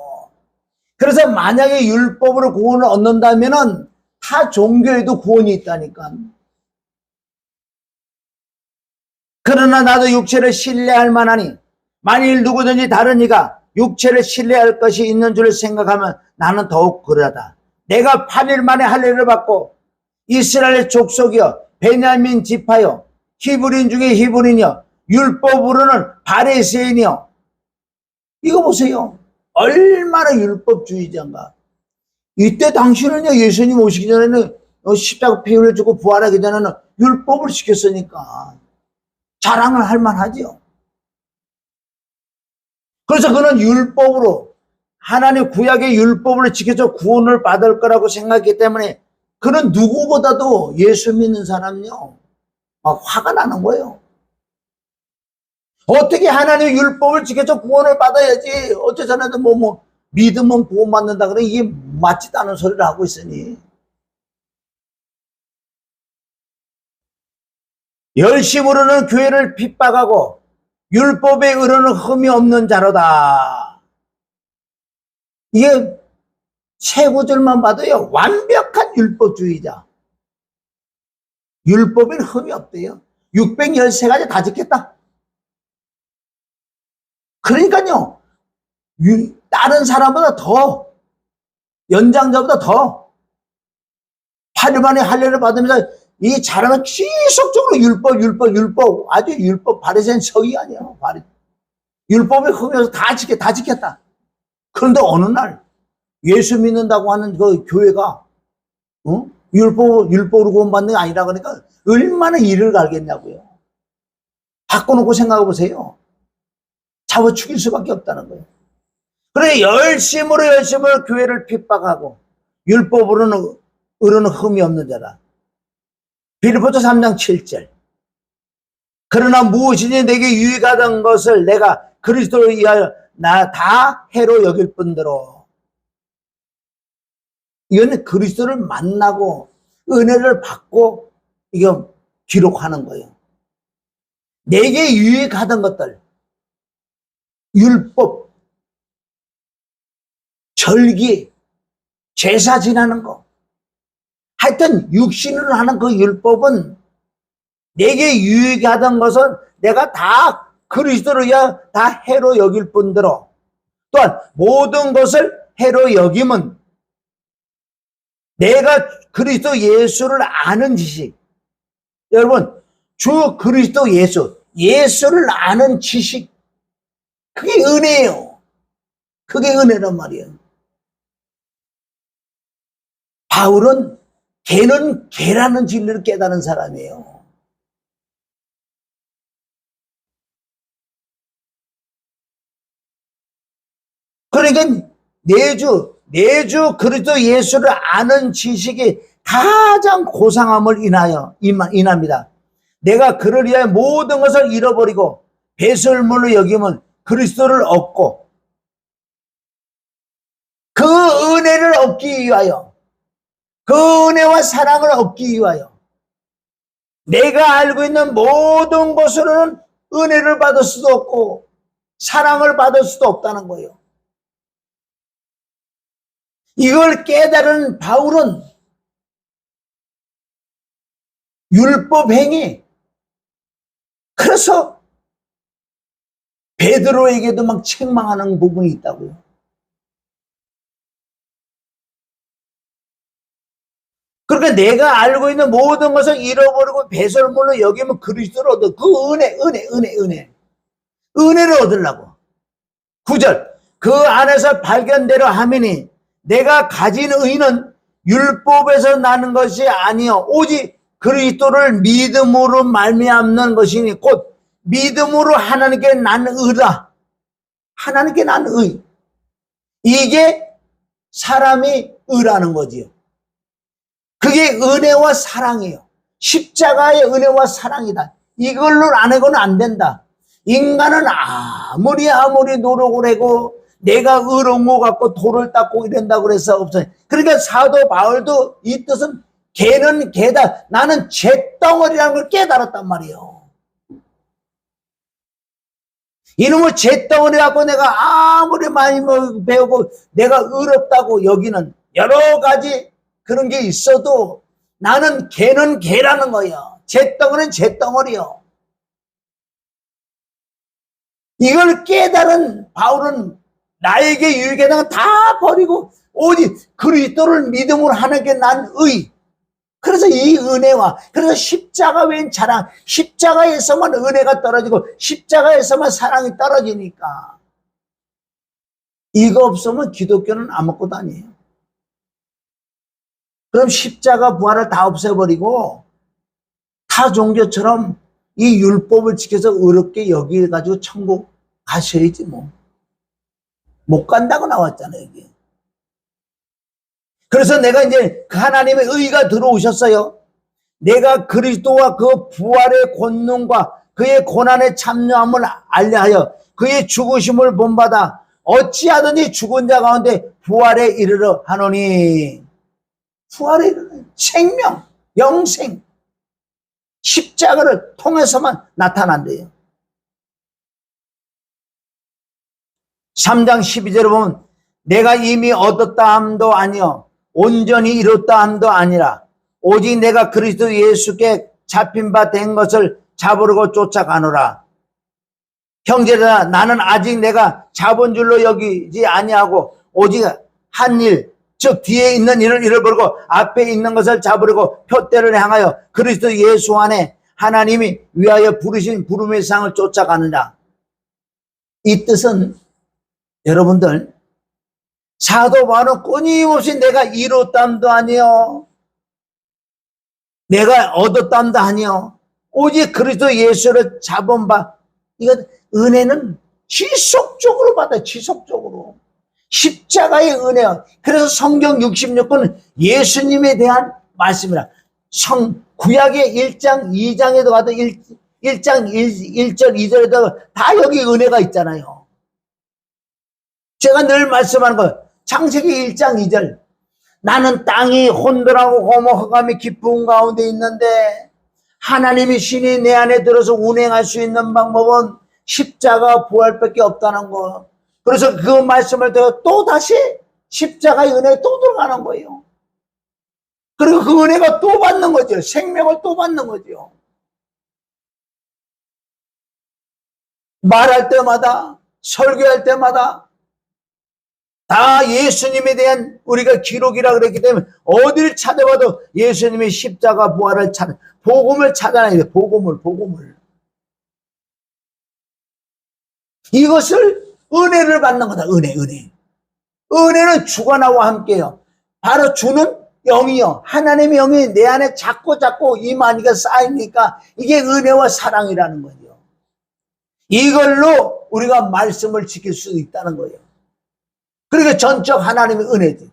그래서 만약에 율법으로 구원을 얻는다면은 타 종교에도 구원이 있다니까. 그러나 나도 육체를 신뢰할 만하니 만일 누구든지 다른 이가 육체를 신뢰할 것이 있는 줄 생각하면 나는 더욱 그러하다. 내가 8일 만에 할례를 받고 이스라엘 족속이여 베냐민 지파여 히브리인 중에 히브리인이여 율법으로는 바리새인이여 이거 보세요. 얼마나 율법주의자인가. 이때 당시는요, 예수님 오시기 전에는 십자가 피 흘려주고 부활하기 전에는 율법을 지켰으니까 자랑을 할 만하죠. 그래서 그는 율법으로 하나님 구약의 율법을 지켜서 구원을 받을 거라고 생각했기 때문에 그는 누구보다도 예수 믿는 사람요 막 화가 나는 거예요. 어떻게 하나님의 율법을 지켜서 구원을 받아야지 어쩌잖아도 믿으면 구원받는다 그래 이게 맞지도 않은 소리를 하고 있으니 열심으로는 교회를 핍박하고 율법에 의로는 흠이 없는 자로다. 이게 세 구절만 봐도요 완벽한 율법주의자. 율법엔 흠이 없대요. 613가지 다 지켰다. 그러니까요 다른 사람보다 더 연장자보다 더 8일 만에 할례를 받으면서 이 자라는 지속적으로 율법 아주 율법 바리새인 성이 아니야. 율법에 흠이 다 지켰다. 그런데 어느 날 예수 믿는다고 하는 그 교회가 율법으로 구원받는 게 아니라 그러니까 얼마나 이를 갈겠냐고요. 바꿔놓고 생각해 보세요. 잡아 죽일 수밖에 없다는 거예요. 그래 열심으로 교회를 핍박하고 율법으로는 의로는 흠이 없는 자다. 빌립보서 3장 7절. 그러나 무엇이든지 내게 유익하던 것을 내가 그리스도를 위하여 나 다 해로 여길 뿐더러. 이거는 그리스도를 만나고 은혜를 받고 이거 기록하는 거예요. 내게 유익하던 것들, 율법, 절기, 제사 지나는 거, 하여튼 육신으로 하는 그 율법은 내게 유익하던 것은 내가 다 그리스도를 위하여 다 해로 여길 뿐더러 또한 모든 것을 해로 여김은 내가 그리스도 예수를 아는 지식. 여러분 주 그리스도 예수를 아는 지식, 그게 은혜예요. 그게 은혜란 말이에요. 바울은 개는 개라는 진리를 깨달은 사람이에요. 그러니까 내주 그리스도 예수를 아는 지식이 가장 고상함을 인합니다. 내가 그를 위하여 모든 것을 잃어버리고 배설물로 여기면 그리스도를 얻고 그 은혜를 얻기 위하여 그 은혜와 사랑을 얻기 위하여 내가 알고 있는 모든 것으로는 은혜를 받을 수도 없고 사랑을 받을 수도 없다는 거예요. 이걸 깨달은 바울은 율법 행위, 그래서 베드로에게도 막 책망하는 부분이 있다고요. 그러니까 내가 알고 있는 모든 것을 잃어버리고 배설물로 여기면 그리스도를 얻어. 그 은혜를 얻으려고. 9절. 그 안에서 발견대로 하매니 내가 가진 의는 율법에서 나는 것이 아니요 오직 그리스도를 믿음으로 말미암는 것이니 곧 믿음으로 하나님께 난 의다. 하나님께 난 의. 이게 사람이 의라는 거지요. 그게 은혜와 사랑이에요. 십자가의 은혜와 사랑이다. 이걸로 안 해고는 안 된다. 인간은 아무리 노력을 하고 내가 의로운 것 같고 돌을 닦고 이런다고 그래서 없어요. 그러니까 사도 바울도 이 뜻은 개는 개다. 나는 잿덩어리라는 걸 깨달았단 말이에요. 이놈의 잿덩어리 갖고 내가 아무리 많이 배우고 내가 의롭다고 여기는 여러 가지 그런 게 있어도 나는 개는 개라는 거예요. 잿덩어리는 잿덩어리요. 이걸 깨달은 바울은 나에게 유익하다는 건 다 버리고 오직 그리스도를 믿음으로 하는 게 난 의. 그래서 이 은혜와 그래서 십자가 외엔 자랑, 십자가에서만 은혜가 떨어지고 십자가에서만 사랑이 떨어지니까 이거 없으면 기독교는 아무것도 아니에요. 그럼 십자가 부활을 다 없애버리고 타 종교처럼 이 율법을 지켜서 의롭게 여기가지고 천국 가셔야지 뭐. 못 간다고 나왔잖아요, 여기. 그래서 내가 이제 그 하나님의 의가 들어오셨어요. 내가 그리스도와 그 부활의 권능과 그의 고난에 참여함을 알려하여 그의 죽으심을 본받아 어찌하든지 죽은 자 가운데 부활에 이르러 하노니. 부활에 이르러 생명, 영생, 십자가를 통해서만 나타난대요. 3장 12절에 보면 내가 이미 얻었다 함도 아니요 온전히 이뤘다 함도 아니라 오직 내가 그리스도 예수께 잡힌 바 된 것을 잡으려고 쫓아가노라. 형제들아 나는 아직 내가 잡은 줄로 여기지 아니하고 오직 한 일, 즉 뒤에 있는 일을 잃어버리고 앞에 있는 것을 잡으려고 표대를 향하여 그리스도 예수 안에 하나님이 위하여 부르신 부름의 상을 쫓아가느냐. 이 뜻은 여러분들 사도 바울은 끊임없이 내가 이뤘담도 아니요 내가 얻었담도 아니요 오직 그리스도 예수를 잡은 바. 이거 은혜는 지속적으로 받아요. 지속적으로 십자가의 은혜요. 그래서 성경 66권은 예수님에 대한 말씀이라. 구약의 1장 2장에도 가도 1장 1절 2절에도 다 여기 은혜가 있잖아요. 제가 늘 말씀하는 거 창세기 1장 2절 나는 땅이 혼돈하고 허무함이 깊은 가운데 있는데 하나님이 신이 내 안에 들어서 운행할 수 있는 방법은 십자가 부활밖에 없다는 거. 그래서 그 말씀을 듣고 또 다시 십자가의 은혜에 또 들어가는 거예요. 그리고 그 은혜가 또 받는 거죠. 생명을 또 받는 거죠. 말할 때마다 설교할 때마다 다 예수님에 대한 우리가 기록이라 그랬기 때문에 어디를 찾아봐도 예수님의 십자가 부활을 복음을 찾아내야 돼. 복음을. 이것을 은혜를 받는 거다. 은혜. 은혜는 주가 나와 함께요. 바로 주는 영이요. 하나님의 영이 내 안에 자꾸 임하니까 쌓이니까 이게 은혜와 사랑이라는 거죠. 이걸로 우리가 말씀을 지킬 수 있다는 거예요. 그러니까 전적 하나님의 은혜지.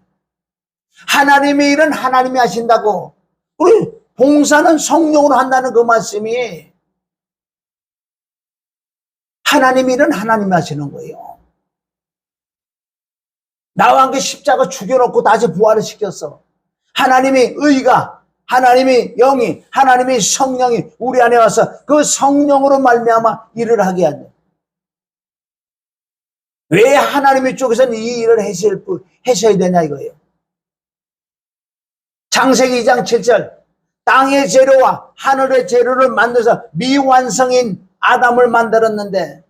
하나님의 일은 하나님이 하신다고. 우리 봉사는 성령으로 한다는 그 말씀이 하나님의 일은 하나님이 하시는 거예요. 나와 함께 십자가 죽여놓고 다시 부활을 시켰어. 하나님의 의가, 하나님의 영이, 하나님의 성령이 우리 안에 와서 그 성령으로 말미암아 일을 하게 한다. 왜 하나님의 쪽에서는 이 일을 하셔야 되냐 이거예요. 창세기 2장 7절 땅의 재료와 하늘의 재료를 만들어서 미완성인 아담을 만들었는데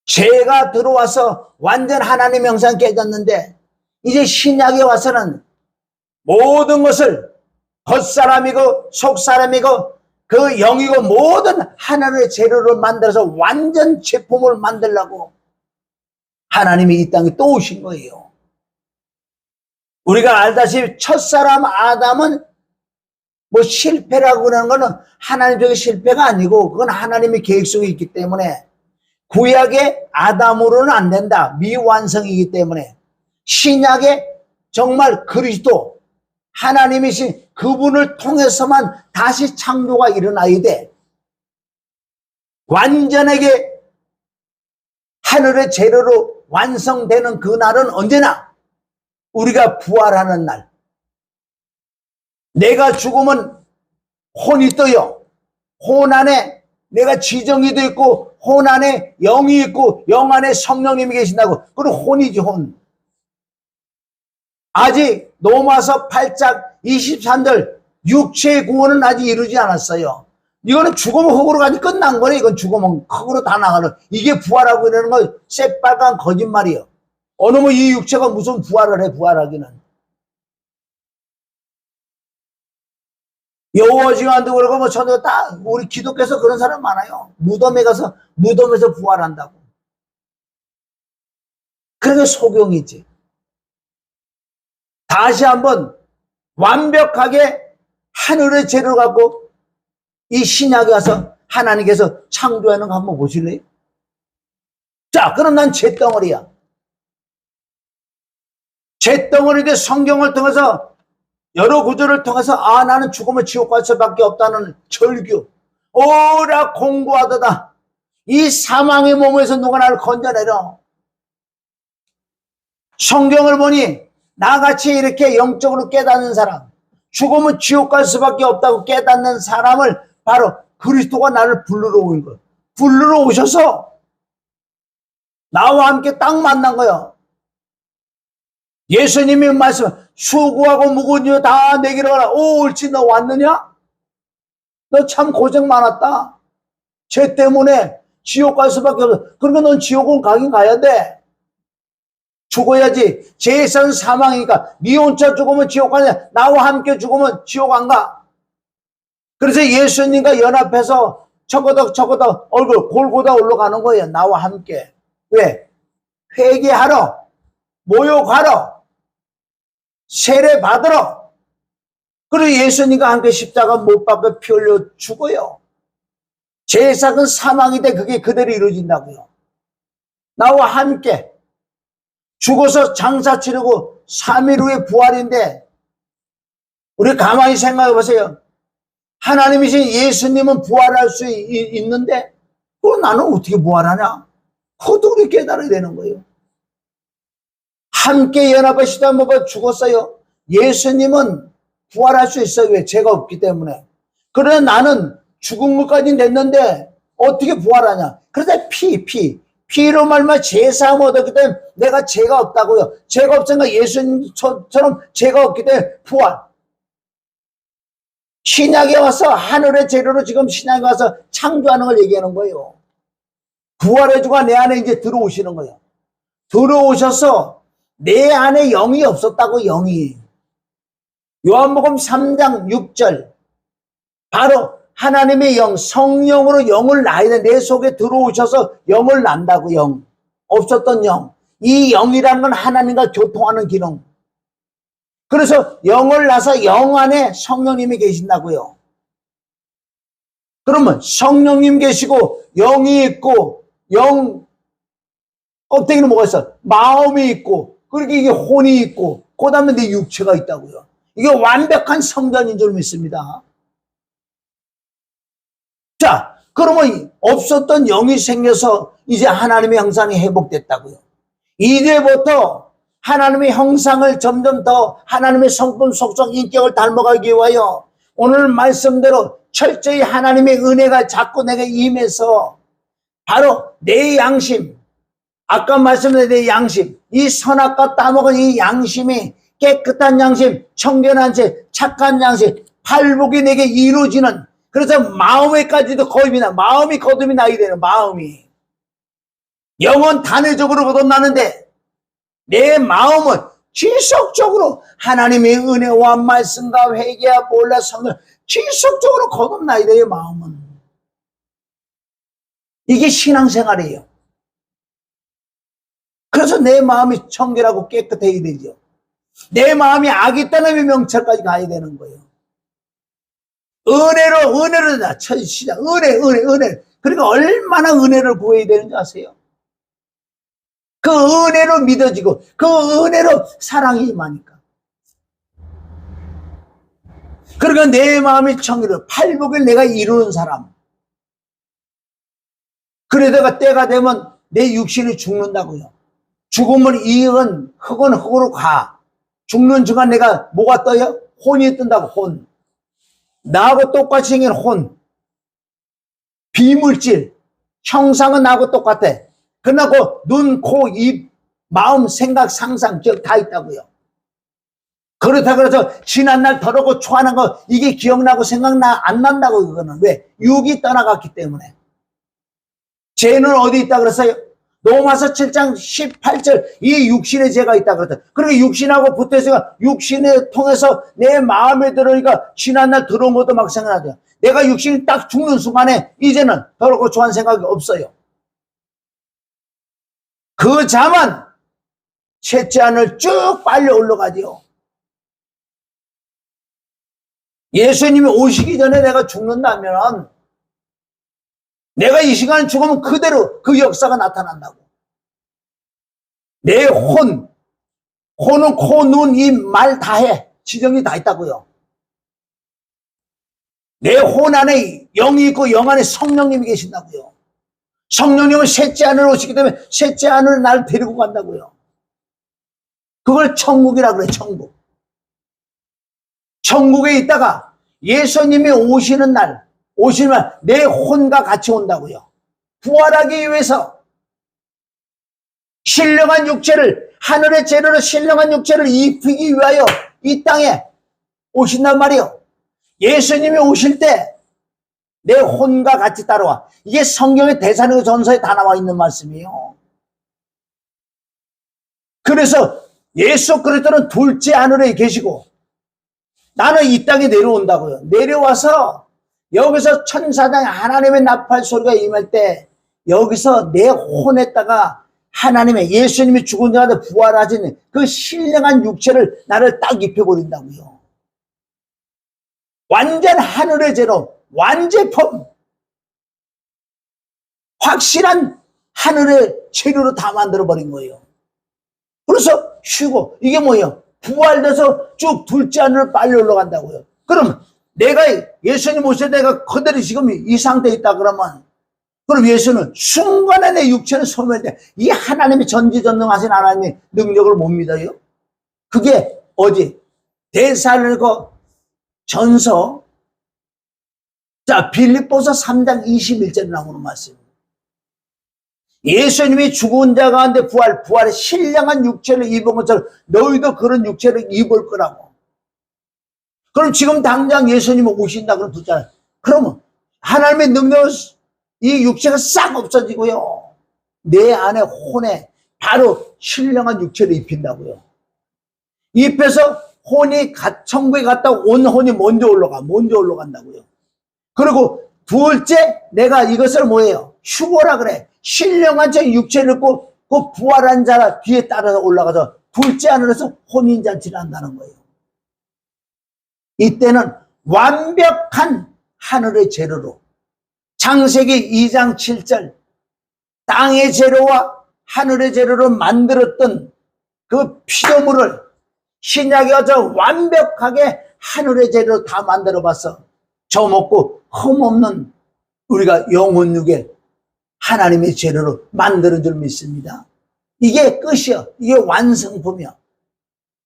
죄가 들어와서 완전 하나님의 형상이 깨졌는데 이제 신약에 와서는 모든 것을 겉사람이고 속사람이고 그 영이고 모든 하나님의 재료를 만들어서 완전 제품을 만들려고 하나님이 이 땅에 또 오신 거예요. 우리가 알다시피 첫사람 아담은 뭐 실패라고 하는 거는 하나님적인 실패가 아니고 그건 하나님의 계획 속에 있기 때문에 구약의 아담으로는 안 된다. 미완성이기 때문에 신약의 정말 그리스도 하나님이신 그분을 통해서만 다시 창조가 일어나야 돼. 완전하게 하늘의 재료로 완성되는 그날은 언제나 우리가 부활하는 날. 내가 죽으면 혼이 떠요. 혼 안에 내가 지정이 돼 있고 혼 안에 영이 있고 영 안에 성령님이 계신다고. 그건 혼이지 혼. 아직 로마서 8장 23절 육체의 구원은 아직 이루지 않았어요. 이거는 죽으면 흙으로 가지 끝난 거네. 이건 죽으면 흙으로 다 나가는. 이게 부활하고 이러는 건 새빨간 거짓말이에요. 어느 뭐 이 육체가 무슨 부활을 해. 부활하기는. 여호와지간도 그러고 뭐 저도 다 우리 기독교에서 그런 사람 많아요. 무덤에 가서 무덤에서 부활한다고. 그게 소경이지. 다시 한번 완벽하게 하늘의 재료를 갖고 이 신약에 와서 하나님께서 창조하는 거 한번 보실래요? 자, 그럼 난 잿덩어리야. 잿덩어리인데 성경을 통해서 여러 구절을 통해서 나는 죽으면 지옥 갈 수밖에 없다는 절규. 오라 공부하도다. 이 사망의 몸에서 누가 나를 건져내려. 성경을 보니 나같이 이렇게 영적으로 깨닫는 사람, 죽으면 지옥 갈 수밖에 없다고 깨닫는 사람을 바로 그리스도가 나를 부르러 온 거예요. 부르러 오셔서 나와 함께 딱 만난 거예요. 예수님이 말씀, 수고하고 무거운 일 다 내기로 가라. 오, 옳지, 너 왔느냐? 너 참 고생 많았다. 죄 때문에 지옥 갈 수밖에 없어. 그러면 넌 지옥은 가긴 가야 돼. 죽어야지. 죄에서는 사망이니까. 네 혼자 죽으면 지옥 가냐? 나와 함께 죽으면 지옥 안 가. 그래서 예수님과 연합해서 저거다 얼굴 골고다 올라가는 거예요. 나와 함께. 왜? 회개하러, 모욕하러, 세례 받으러. 그리고 예수님과 함께 십자가 못 박혀 피 흘려 죽어요. 제사는 사망인데 그게 그대로 이루어진다고요. 나와 함께 죽어서 장사 치르고 3일 후에 부활인데 우리 가만히 생각해 보세요. 하나님이신 예수님은 부활할 수 있는데 그럼 나는 어떻게 부활하냐? 그것도 우리 깨달아야 되는 거예요. 함께 연합하시다 보면 죽었어요. 예수님은 부활할 수 있어요. 왜? 죄가 없기 때문에. 그러나 나는 죽은 것까지 냈는데 어떻게 부활하냐? 그래서 피로 말미암아 죄사함 얻었기 때문에 내가 죄가 없다고요. 죄가 없으니까 예수님처럼 죄가 없기 때문에 부활. 신약에 와서 하늘의 재료로 지금 신약에 와서 창조하는 걸 얘기하는 거예요. 부활의 주가 내 안에 이제 들어오시는 거예요. 들어오셔서 내 안에 영이 없었다고. 영이. 요한복음 3장 6절 바로 하나님의 영, 성령으로 영을 낳아야 돼. 내 속에 들어오셔서 영을 낳는다고. 영. 없었던 영. 이 영이라는 건 하나님과 교통하는 기능. 그래서 영을 낳아서 영 안에 성령님이 계신다고요. 그러면 성령님 계시고 영이 있고 영 껍데기는 뭐가 있어? 마음이 있고 그리고 이게 혼이 있고 그 다음에 내 육체가 있다고요. 이게 완벽한 성전인 줄 믿습니다. 자, 그러면 없었던 영이 생겨서 이제 하나님의 형상이 회복됐다고요. 이제부터 하나님의 형상을 점점 더 하나님의 성품, 속성, 인격을 닮아가기 위하여 오늘 말씀대로 철저히 하나님의 은혜가 자꾸 내게 임해서 바로 내 양심, 아까 말씀드린 내 양심, 이 선악과 따먹은 이 양심이 깨끗한 양심, 청결한 죄, 착한 양심, 팔복이 내게 이루어지는, 그래서 마음에까지도 거듭이 나, 마음이 거듭이 나게 되는, 마음이. 영은 단회적으로 거듭나는데 내 마음은 지속적으로 하나님의 은혜와 말씀과 회개와 몰라 성령 지속적으로 거듭나야 돼요. 마음은. 이게 신앙생활이에요. 그래서 내 마음이 청결하고 깨끗해야 되죠. 내 마음이 악이 떠나면 명철까지 가야 되는 거예요. 은혜로 다 시작. 은혜. 그러니까 얼마나 은혜를 구해야 되는지 아세요? 그 은혜로 믿어지고 그 은혜로 사랑이 임하니까. 그러니까 내 마음이 청결해. 팔복을 내가 이루는 사람. 그러다가 때가 되면 내 육신이 죽는다고요. 죽으면 이익은 흙은 흙으로 가. 죽는 순간 내가 뭐가 떠요? 혼이 뜬다고. 혼. 나하고 똑같이 생긴 혼. 비물질. 형상은 나하고 똑같아. 그러고 눈, 코, 입, 마음, 생각, 상상, 기억 다 있다고요. 그렇다 그래서 지난날 더럽고 초안한 거 이게 기억나고 생각나 안 난다고. 그거는 왜? 육이 떠나갔기 때문에. 죄는 어디 있다 그랬어요? 로마서 7장 18절 이 육신의 죄가 있다 그랬다. 그러니까 육신하고 붙어있으니까 육신을 통해서 내 마음에 들으니까 지난날 들어온 것도 막 생각나죠. 내가 육신이 딱 죽는 순간에 이제는 더럽고 초안 생각이 없어요. 그 잠은 셋째 하늘 쭉 빨려 올라가지요. 예수님이 오시기 전에 내가 죽는다면 내가 이 시간에 죽으면 그대로 그 역사가 나타난다고. 내 혼은 코, 눈, 입, 말 다 해. 지정이 다 있다고요. 내 혼 안에 영이 있고 영 안에 성령님이 계신다고요. 성령님은 셋째 하늘로 오시기 때문에 셋째 하늘 날 데리고 간다고요. 그걸 천국이라고 그래. 천국. 천국에 있다가 예수님이 오시는 날 내 혼과 같이 온다고요. 부활하기 위해서 신령한 육체를, 하늘의 재료로 신령한 육체를 입히기 위하여 이 땅에 오신단 말이에요. 예수님이 오실 때 내 혼과 같이 따라와. 이게 성경의 데살로니가전서에 다 나와 있는 말씀이에요. 그래서 예수 그리스도는 둘째 하늘에 계시고 나는 이 땅에 내려온다고요. 내려와서 여기서 천사장 하나님의 나팔 소리가 임할 때 여기서 내 혼에다가 하나님의 예수님이 죽은 자한테 부활하신 그 신령한 육체를 나를 딱 입혀버린다고요. 완전 하늘의 재로, 완제품, 확실한 하늘의 재료로 다 만들어버린 거예요. 그래서 쉬고, 이게 뭐예요? 부활돼서 쭉 둘째 하늘을 빨리 올라간다고요. 그럼 내가 예수님 오실 때 내가 그대로 지금 이 상태에 있다 그러면 그럼 예수는 순간에 내 육체는 소멸돼. 이 하나님이 전지전능하신 하나님의 능력을 못 믿어요? 그게 어디? 데살로니가 전서 자 빌립보서 3장 21절에 나오는 말씀입니다. 예수님이 죽은 자 가운데 부활의 신령한 육체를 입은 것처럼 너희도 그런 육체를 입을 거라고. 그럼 지금 당장 예수님이 오신다 그럼 듣잖아요. 그러면 하나님의 능력은 이 육체가 싹 없어지고요. 내 안에 혼에 바로 신령한 육체를 입힌다고요. 입혀서 혼이 천국에 갔다 온 혼이 먼저 올라간다고요. 그리고 둘째 내가 이것을 뭐예요? 휴거라 그래. 신령한 제 육체를 입고 그 부활한 자가 뒤에 따라서 올라가서 둘째 하늘에서 혼인잔치를 한다는 거예요. 이때는 완벽한 하늘의 재료로 창세기 2장 7절 땅의 재료와 하늘의 재료로 만들었던 그 피조물을 신약에 와서 완벽하게 하늘의 재료로 다 만들어봤어. 저 먹고 흠없는 우리가 영혼육에 하나님의 재료로 만드는 줄 믿습니다. 이게 끝이야. 이게 완성품이야.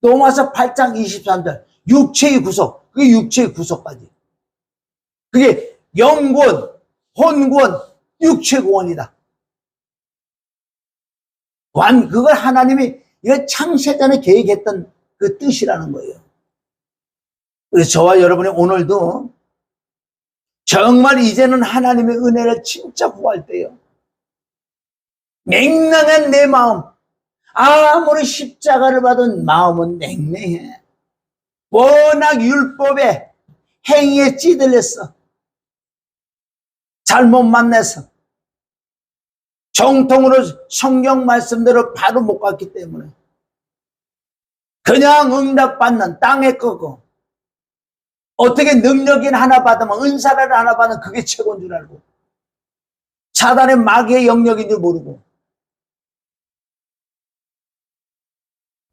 로마서 8장 23절 육체의 구속, 그게 육체의 구속까지. 그게 영구원, 혼구원, 육체구원이다. 그걸 하나님이 이거 창세전에 계획했던 그 뜻이라는 거예요. 그래서 저와 여러분이 오늘도 정말 이제는 하나님의 은혜를 진짜 구할 때요. 냉랭한 내 마음, 아무리 십자가를 받은 마음은 냉랭해. 워낙 율법에 행위에 찌들렸어. 잘못 만나서 정통으로 성경 말씀대로 바로 못 갔기 때문에 그냥 응답받는 땅에 거고 어떻게 능력인 하나 받으면 은사를 하나 받으면 그게 최고인 줄 알고 사단의 마귀의 영역인 줄 모르고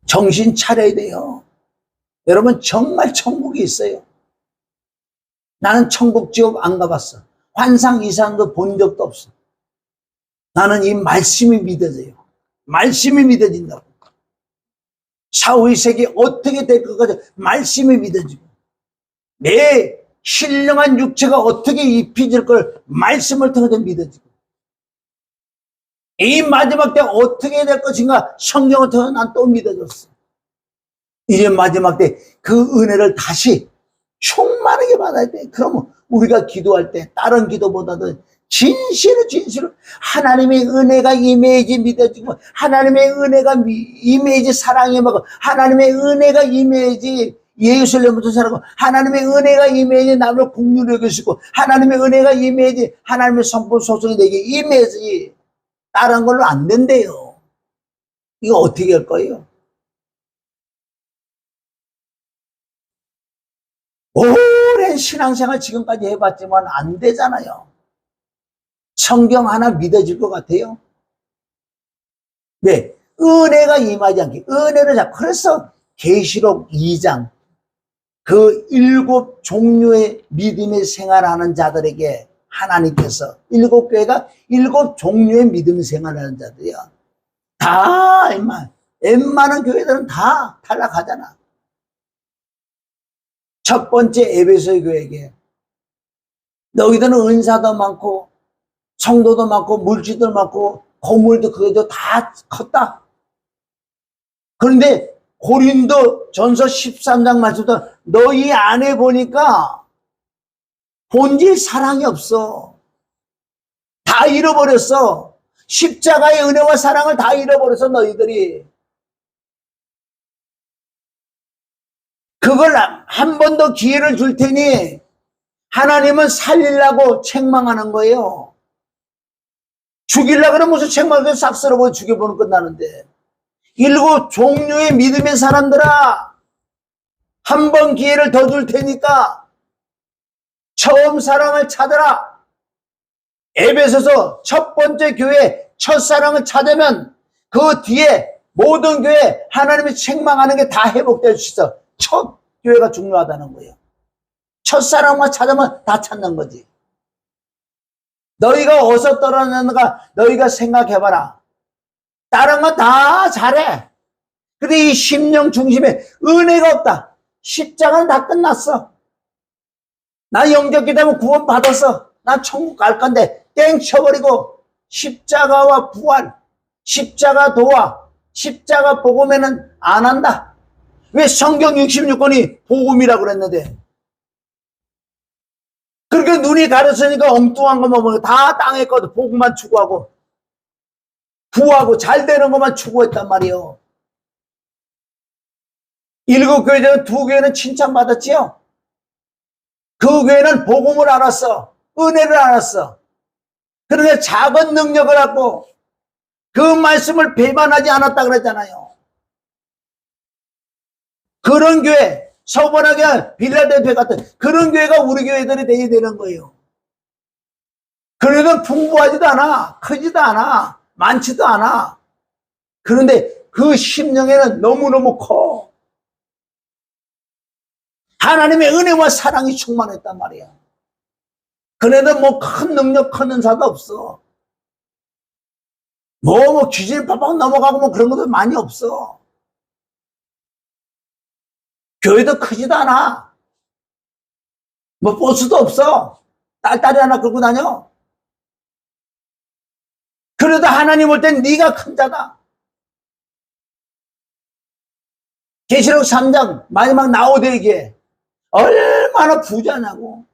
정신 차려야 돼요. 여러분 정말 천국이 있어요. 나는 천국 지옥 안 가봤어. 환상 이상도 본 적도 없어. 나는 이 말씀이 믿어져요. 말씀이 믿어진다고. 사후의 세계 어떻게 될 것까지 말씀이 믿어지고 내 신령한 육체가 어떻게 입혀질 걸 말씀을 통해서 믿어지고 이 마지막 때 어떻게 될 것인가 성경을 통해서 난 또 믿어졌어. 이제 마지막 때 그 은혜를 다시 충만하게 받아야 돼. 그러면 우리가 기도할 때 다른 기도보다도 진실로 하나님의 은혜가 임해야지 믿어지고 하나님의 은혜가 임해야지 사랑에 먹고 하나님의 은혜가 임해야지 예수님부터 살고 하나님의 은혜가 임해야지 나를 긍휼히 여기시고 하나님의 은혜가 임해야지 하나님의 성품 소속이 내게 임해야지 다른 걸로 안 된대요. 이거 어떻게 할 거예요? 오랜 신앙생활 지금까지 해봤지만 안 되잖아요. 성경 하나 믿어질 것 같아요? 왜? 은혜가 임하지 않게. 은혜를 잡고. 그래서 계시록 2장 그 7 종류의 믿음의 생활하는 자들에게 하나님께서 7교회가 7 종류의 믿음의 생활하는 자들이야. 다 웬만한 교회들은 다 탈락하잖아. 첫 번째 에베소 교회에게 너희들은 은사도 많고 성도도 많고 물질도 많고 건물도 그것도 다 컸다. 그런데 고린도 전서 13장 말씀도 너희 안에 보니까 본질 사랑이 없어. 다 잃어버렸어. 십자가의 은혜와 사랑을 다 잃어버려서 너희들이 그걸 한 번 더 기회를 줄 테니 하나님은 살리려고 책망하는 거예요. 죽이려고 그러면 무슨 책망을 싹 쓸어버려 죽여보면 끝나는데 7 종류의 믿음의 사람들아 한 번 기회를 더 줄 테니까 처음 사랑을 찾아라. 에베소서 첫 번째 교회 첫사랑을 찾으면 그 뒤에 모든 교회 하나님이 책망하는 게 다 회복될 수 있어. 첫 교회가 중요하다는 거예요. 첫사랑만 찾으면 다 찾는 거지. 너희가 어디서 떨어졌는가 너희가 생각해봐라. 다른 건 다 잘해. 근데 이 심령 중심에 은혜가 없다. 십자가는 다 끝났어. 나 영접기 되면 구원 받았어. 나 천국 갈 건데 땡 쳐버리고 십자가와 부활, 십자가 도와, 십자가 복음에는 안 한다. 왜 성경 66권이 복음이라고 그랬는데 그렇게 눈이 가렸으니까 엉뚱한 것만 보면 다 땅에 거도 복음만 추구하고 부하고 잘 되는 것만 추구했단 말이에요. 7 교회 중 2 교회는 칭찬받았지요. 그 교회는 복음을 알았어. 은혜를 알았어. 그러니까 작은 능력을 갖고 그 말씀을 배반하지 않았다 그랬잖아요. 그런 교회, 서번하게 빌라델피아 같은 그런 교회가 우리 교회들이 돼야 되는 거예요. 그래도 풍부하지도 않아. 크지도 않아. 많지도 않아. 그런데 그 심령에는 너무너무 커. 하나님의 은혜와 사랑이 충만했단 말이야. 그래도 뭐 큰 능력, 큰 은사도 없어. 뭐 귀신 팍팍 넘어가고 뭐 그런 것도 많이 없어. 교회도 크지도 않아. 뭐 버스도 없어. 딸딸이 하나 끌고 다녀. 그래도 하나님 볼 땐 네가 큰 자다. 계시록 3장 마지막 나오되기에 얼마나 부자냐고.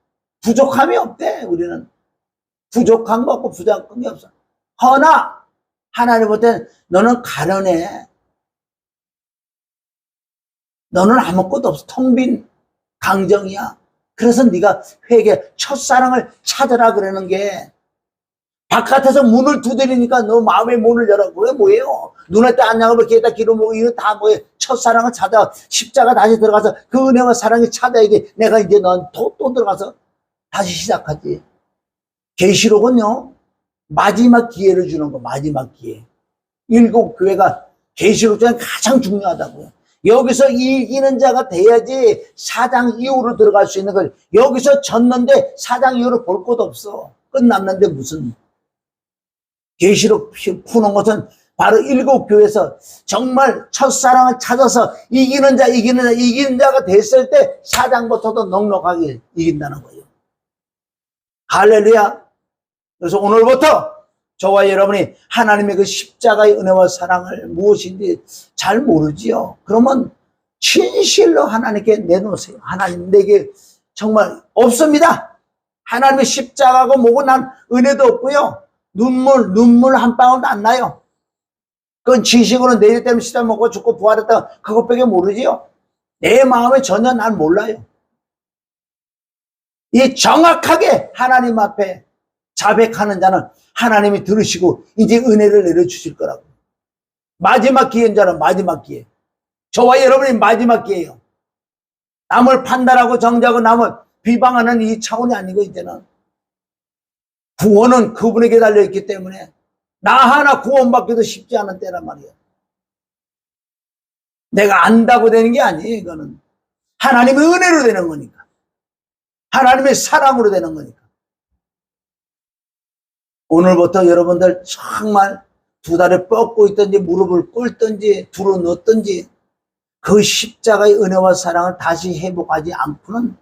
부족함이 없대. 우리는 부족한 거 없고 부족함이 없어. 허나 하나님 볼 땐 너는 가련해. 너는 아무것도 없어. 텅 빈 강정이야. 그래서 네가 회개, 첫사랑을 찾으라 그러는 게 바깥에서 문을 두드리니까 너 마음의 문을 열어. 그게 뭐예요? 눈에 때 안양을 기에다 기름 먹고 이거 다 뭐예요? 첫사랑을 찾아 십자가 다시 들어가서 그 은혜와 사랑이 찾아야지. 내가 이제 넌 또 들어가서 다시 시작하지. 계시록은요 마지막 기회를 주는 거. 마지막 기회. 7 교회가 계시록 중에 가장 중요하다고요. 여기서 이기는 자가 돼야지 4장 이후로 들어갈 수 있는 걸. 여기서 졌는데 4장 이후로 볼 것도 없어. 끝났는데 무슨. 계시록 푸는 것은 바로 7 교회에서 정말 첫사랑을 찾아서 이기는 자가 됐을 때 4장부터도 넉넉하게 이긴다는 거예요. 할렐루야. 그래서 오늘부터 저와 여러분이 하나님의 그 십자가의 은혜와 사랑을 무엇인지 잘 모르지요. 그러면 진실로 하나님께 내놓으세요. 하나님 내게 정말 없습니다. 하나님의 십자가고 뭐고 난 은혜도 없고요. 눈물 한 방울도 안 나요. 그건 지식으로 내일 때문에 시다 먹고 죽고 부활했다 그것밖에 모르지요. 내 마음에 전혀 난 몰라요. 이 정확하게 하나님 앞에 자백하는 자는 하나님이 들으시고 이제 은혜를 내려주실 거라고. 마지막 기회인 자는 마지막 기회. 저와 여러분이 마지막 기회예요. 남을 판단하고 정죄하고 남을 비방하는 이 차원이 아니고, 이제는 구원은 그분에게 달려있기 때문에 나 하나 구원받기도 쉽지 않은 때란 말이에요. 내가 안다고 되는 게 아니에요. 이거는 하나님의 은혜로 되는 거니까, 하나님의 사랑으로 되는 거니까. 오늘부터 여러분들 정말 두 다리 뻗고 있든지 무릎을 꿇든지 두루 넣든지 그 십자가의 은혜와 사랑을 다시 회복하지 않고는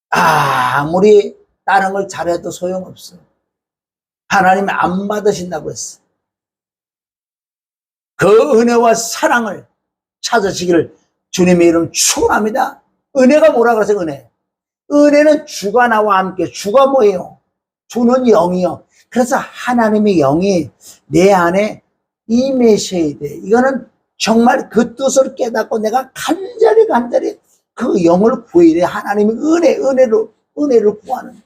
아무리 다른 걸 잘해도 소용없어요. 하나님이 안 받으신다고 했어. 그 은혜와 사랑을 찾으시기를 주님의 이름 축원합니다. 은혜가 뭐라 그러세요? 은혜는 주가 나와 함께. 주가 뭐예요? 주는 영이요. 그래서 하나님의 영이 내 안에 임하셔야 돼. 이거는 정말 그 뜻을 깨닫고 내가 간절히 그 영을 구해야 돼. 하나님의 은혜를 구하는.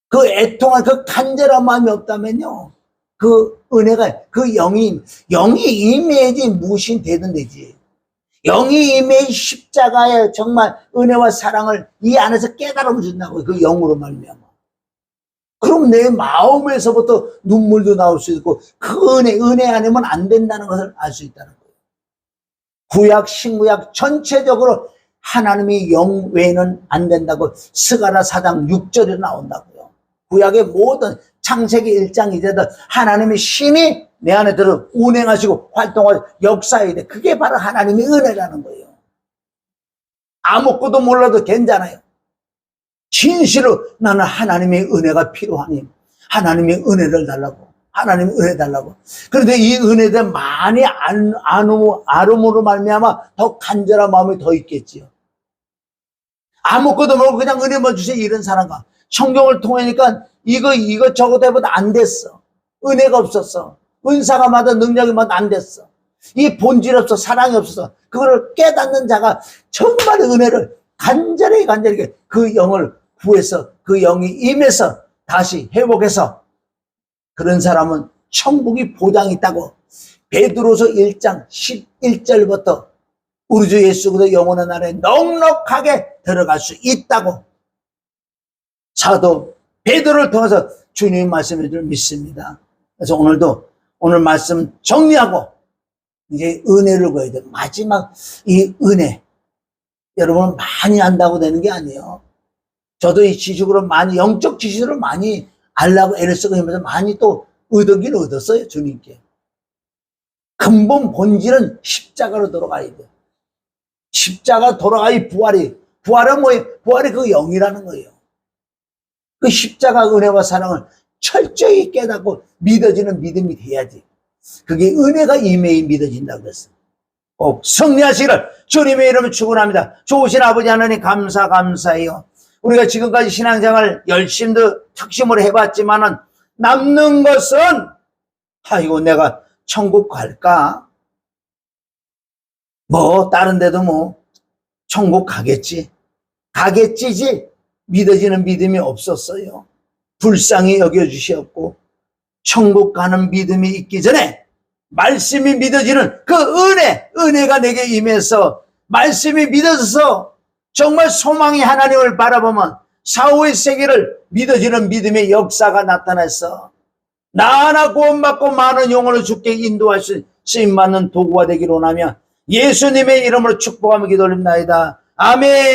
그 애통한 그 간절한 마음이 없다면요, 그 은혜가, 그 영이 임해야지 무엇이 되든 되지. 영이 임해 십자가에 정말 은혜와 사랑을 이 안에서 깨달음을 준다고, 그 영으로 말미암아. 그럼 내 마음에서부터 눈물도 나올 수 있고, 그 은혜 아니면 안 된다는 것을 알 수 있다는 거예요. 구약, 신구약 전체적으로 하나님의 영 외에는 안 된다고 스가랴 4장 6절에 나온다고요. 구약의 모든 창세기 1장 이제도 하나님의 신이 내 안에 들어 운행하시고 활동하시고 역사해야 돼. 그게 바로 하나님의 은혜라는 거예요. 아무것도 몰라도 괜찮아요. 진실로 나는 하나님의 은혜가 필요하니 하나님의 은혜를 달라고, 하나님의 은혜 달라고. 그런데 이 은혜들 많이 알음으로 말미암아 더 간절한 마음이 더 있겠지요. 아무것도 모르고 그냥 은혜만 주세요 이런 사람과 성경을 통하니까 이거 저거 때보다 안 됐어. 은혜가 없었어. 은사가 마다 능력이 마다 안 됐어. 이 본질 없어, 사랑이 없어서 그거를 깨닫는 자가 정말 은혜를 간절히 그 영을 구해서 그 영이 임해서 다시 회복해서 그런 사람은 천국이 보장이 있다고 베드로서 1장 11절부터 우리 주 예수 그리스도 영원한 나라에 넉넉하게 들어갈 수 있다고 사도 베드로를 통해서 주님의 말씀을 줄 믿습니다. 그래서 오늘 말씀 정리하고 이제 은혜를 구해야 돼요. 마지막 이 은혜, 여러분 많이 안다고 되는 게 아니에요. 저도 이 지식으로 많이, 영적 지식으로 많이 알라고 애를 쓰고 하면서 많이 또 얻었긴 얻었어요. 주님께. 근본 본질은 십자가로 돌아가야 돼요. 십자가 돌아가야 부활은 뭐예요? 부활이 그 영이라는 거예요. 그 십자가 은혜와 사랑을 철저히 깨닫고 믿어지는 믿음이 돼야지. 그게 은혜가 임해야 믿어진다고 그랬어요. 꼭 승리하시기를 주님의 이름을 축원합니다. 좋으신 아버지 하나님 감사해요. 우리가 지금까지 신앙생활 열심도 특심으로 해봤지만은 남는 것은 아이고 내가 천국 갈까? 뭐 다른 데도 뭐 천국 가겠지지 믿어지는 믿음이 없었어요. 불쌍히 여겨주셨고 천국 가는 믿음이 있기 전에 말씀이 믿어지는 그 은혜가 내게 임해서 말씀이 믿어져서 정말 소망이 하나님을 바라보면 사후의 세계를 믿어지는 믿음의 역사가 나타나서 나 하나 구원받고 많은 영혼을 주께 인도할 수 쓰임받는 도구가 되기로 하며 예수님의 이름으로 축복하며 기도드립니다. 아멘.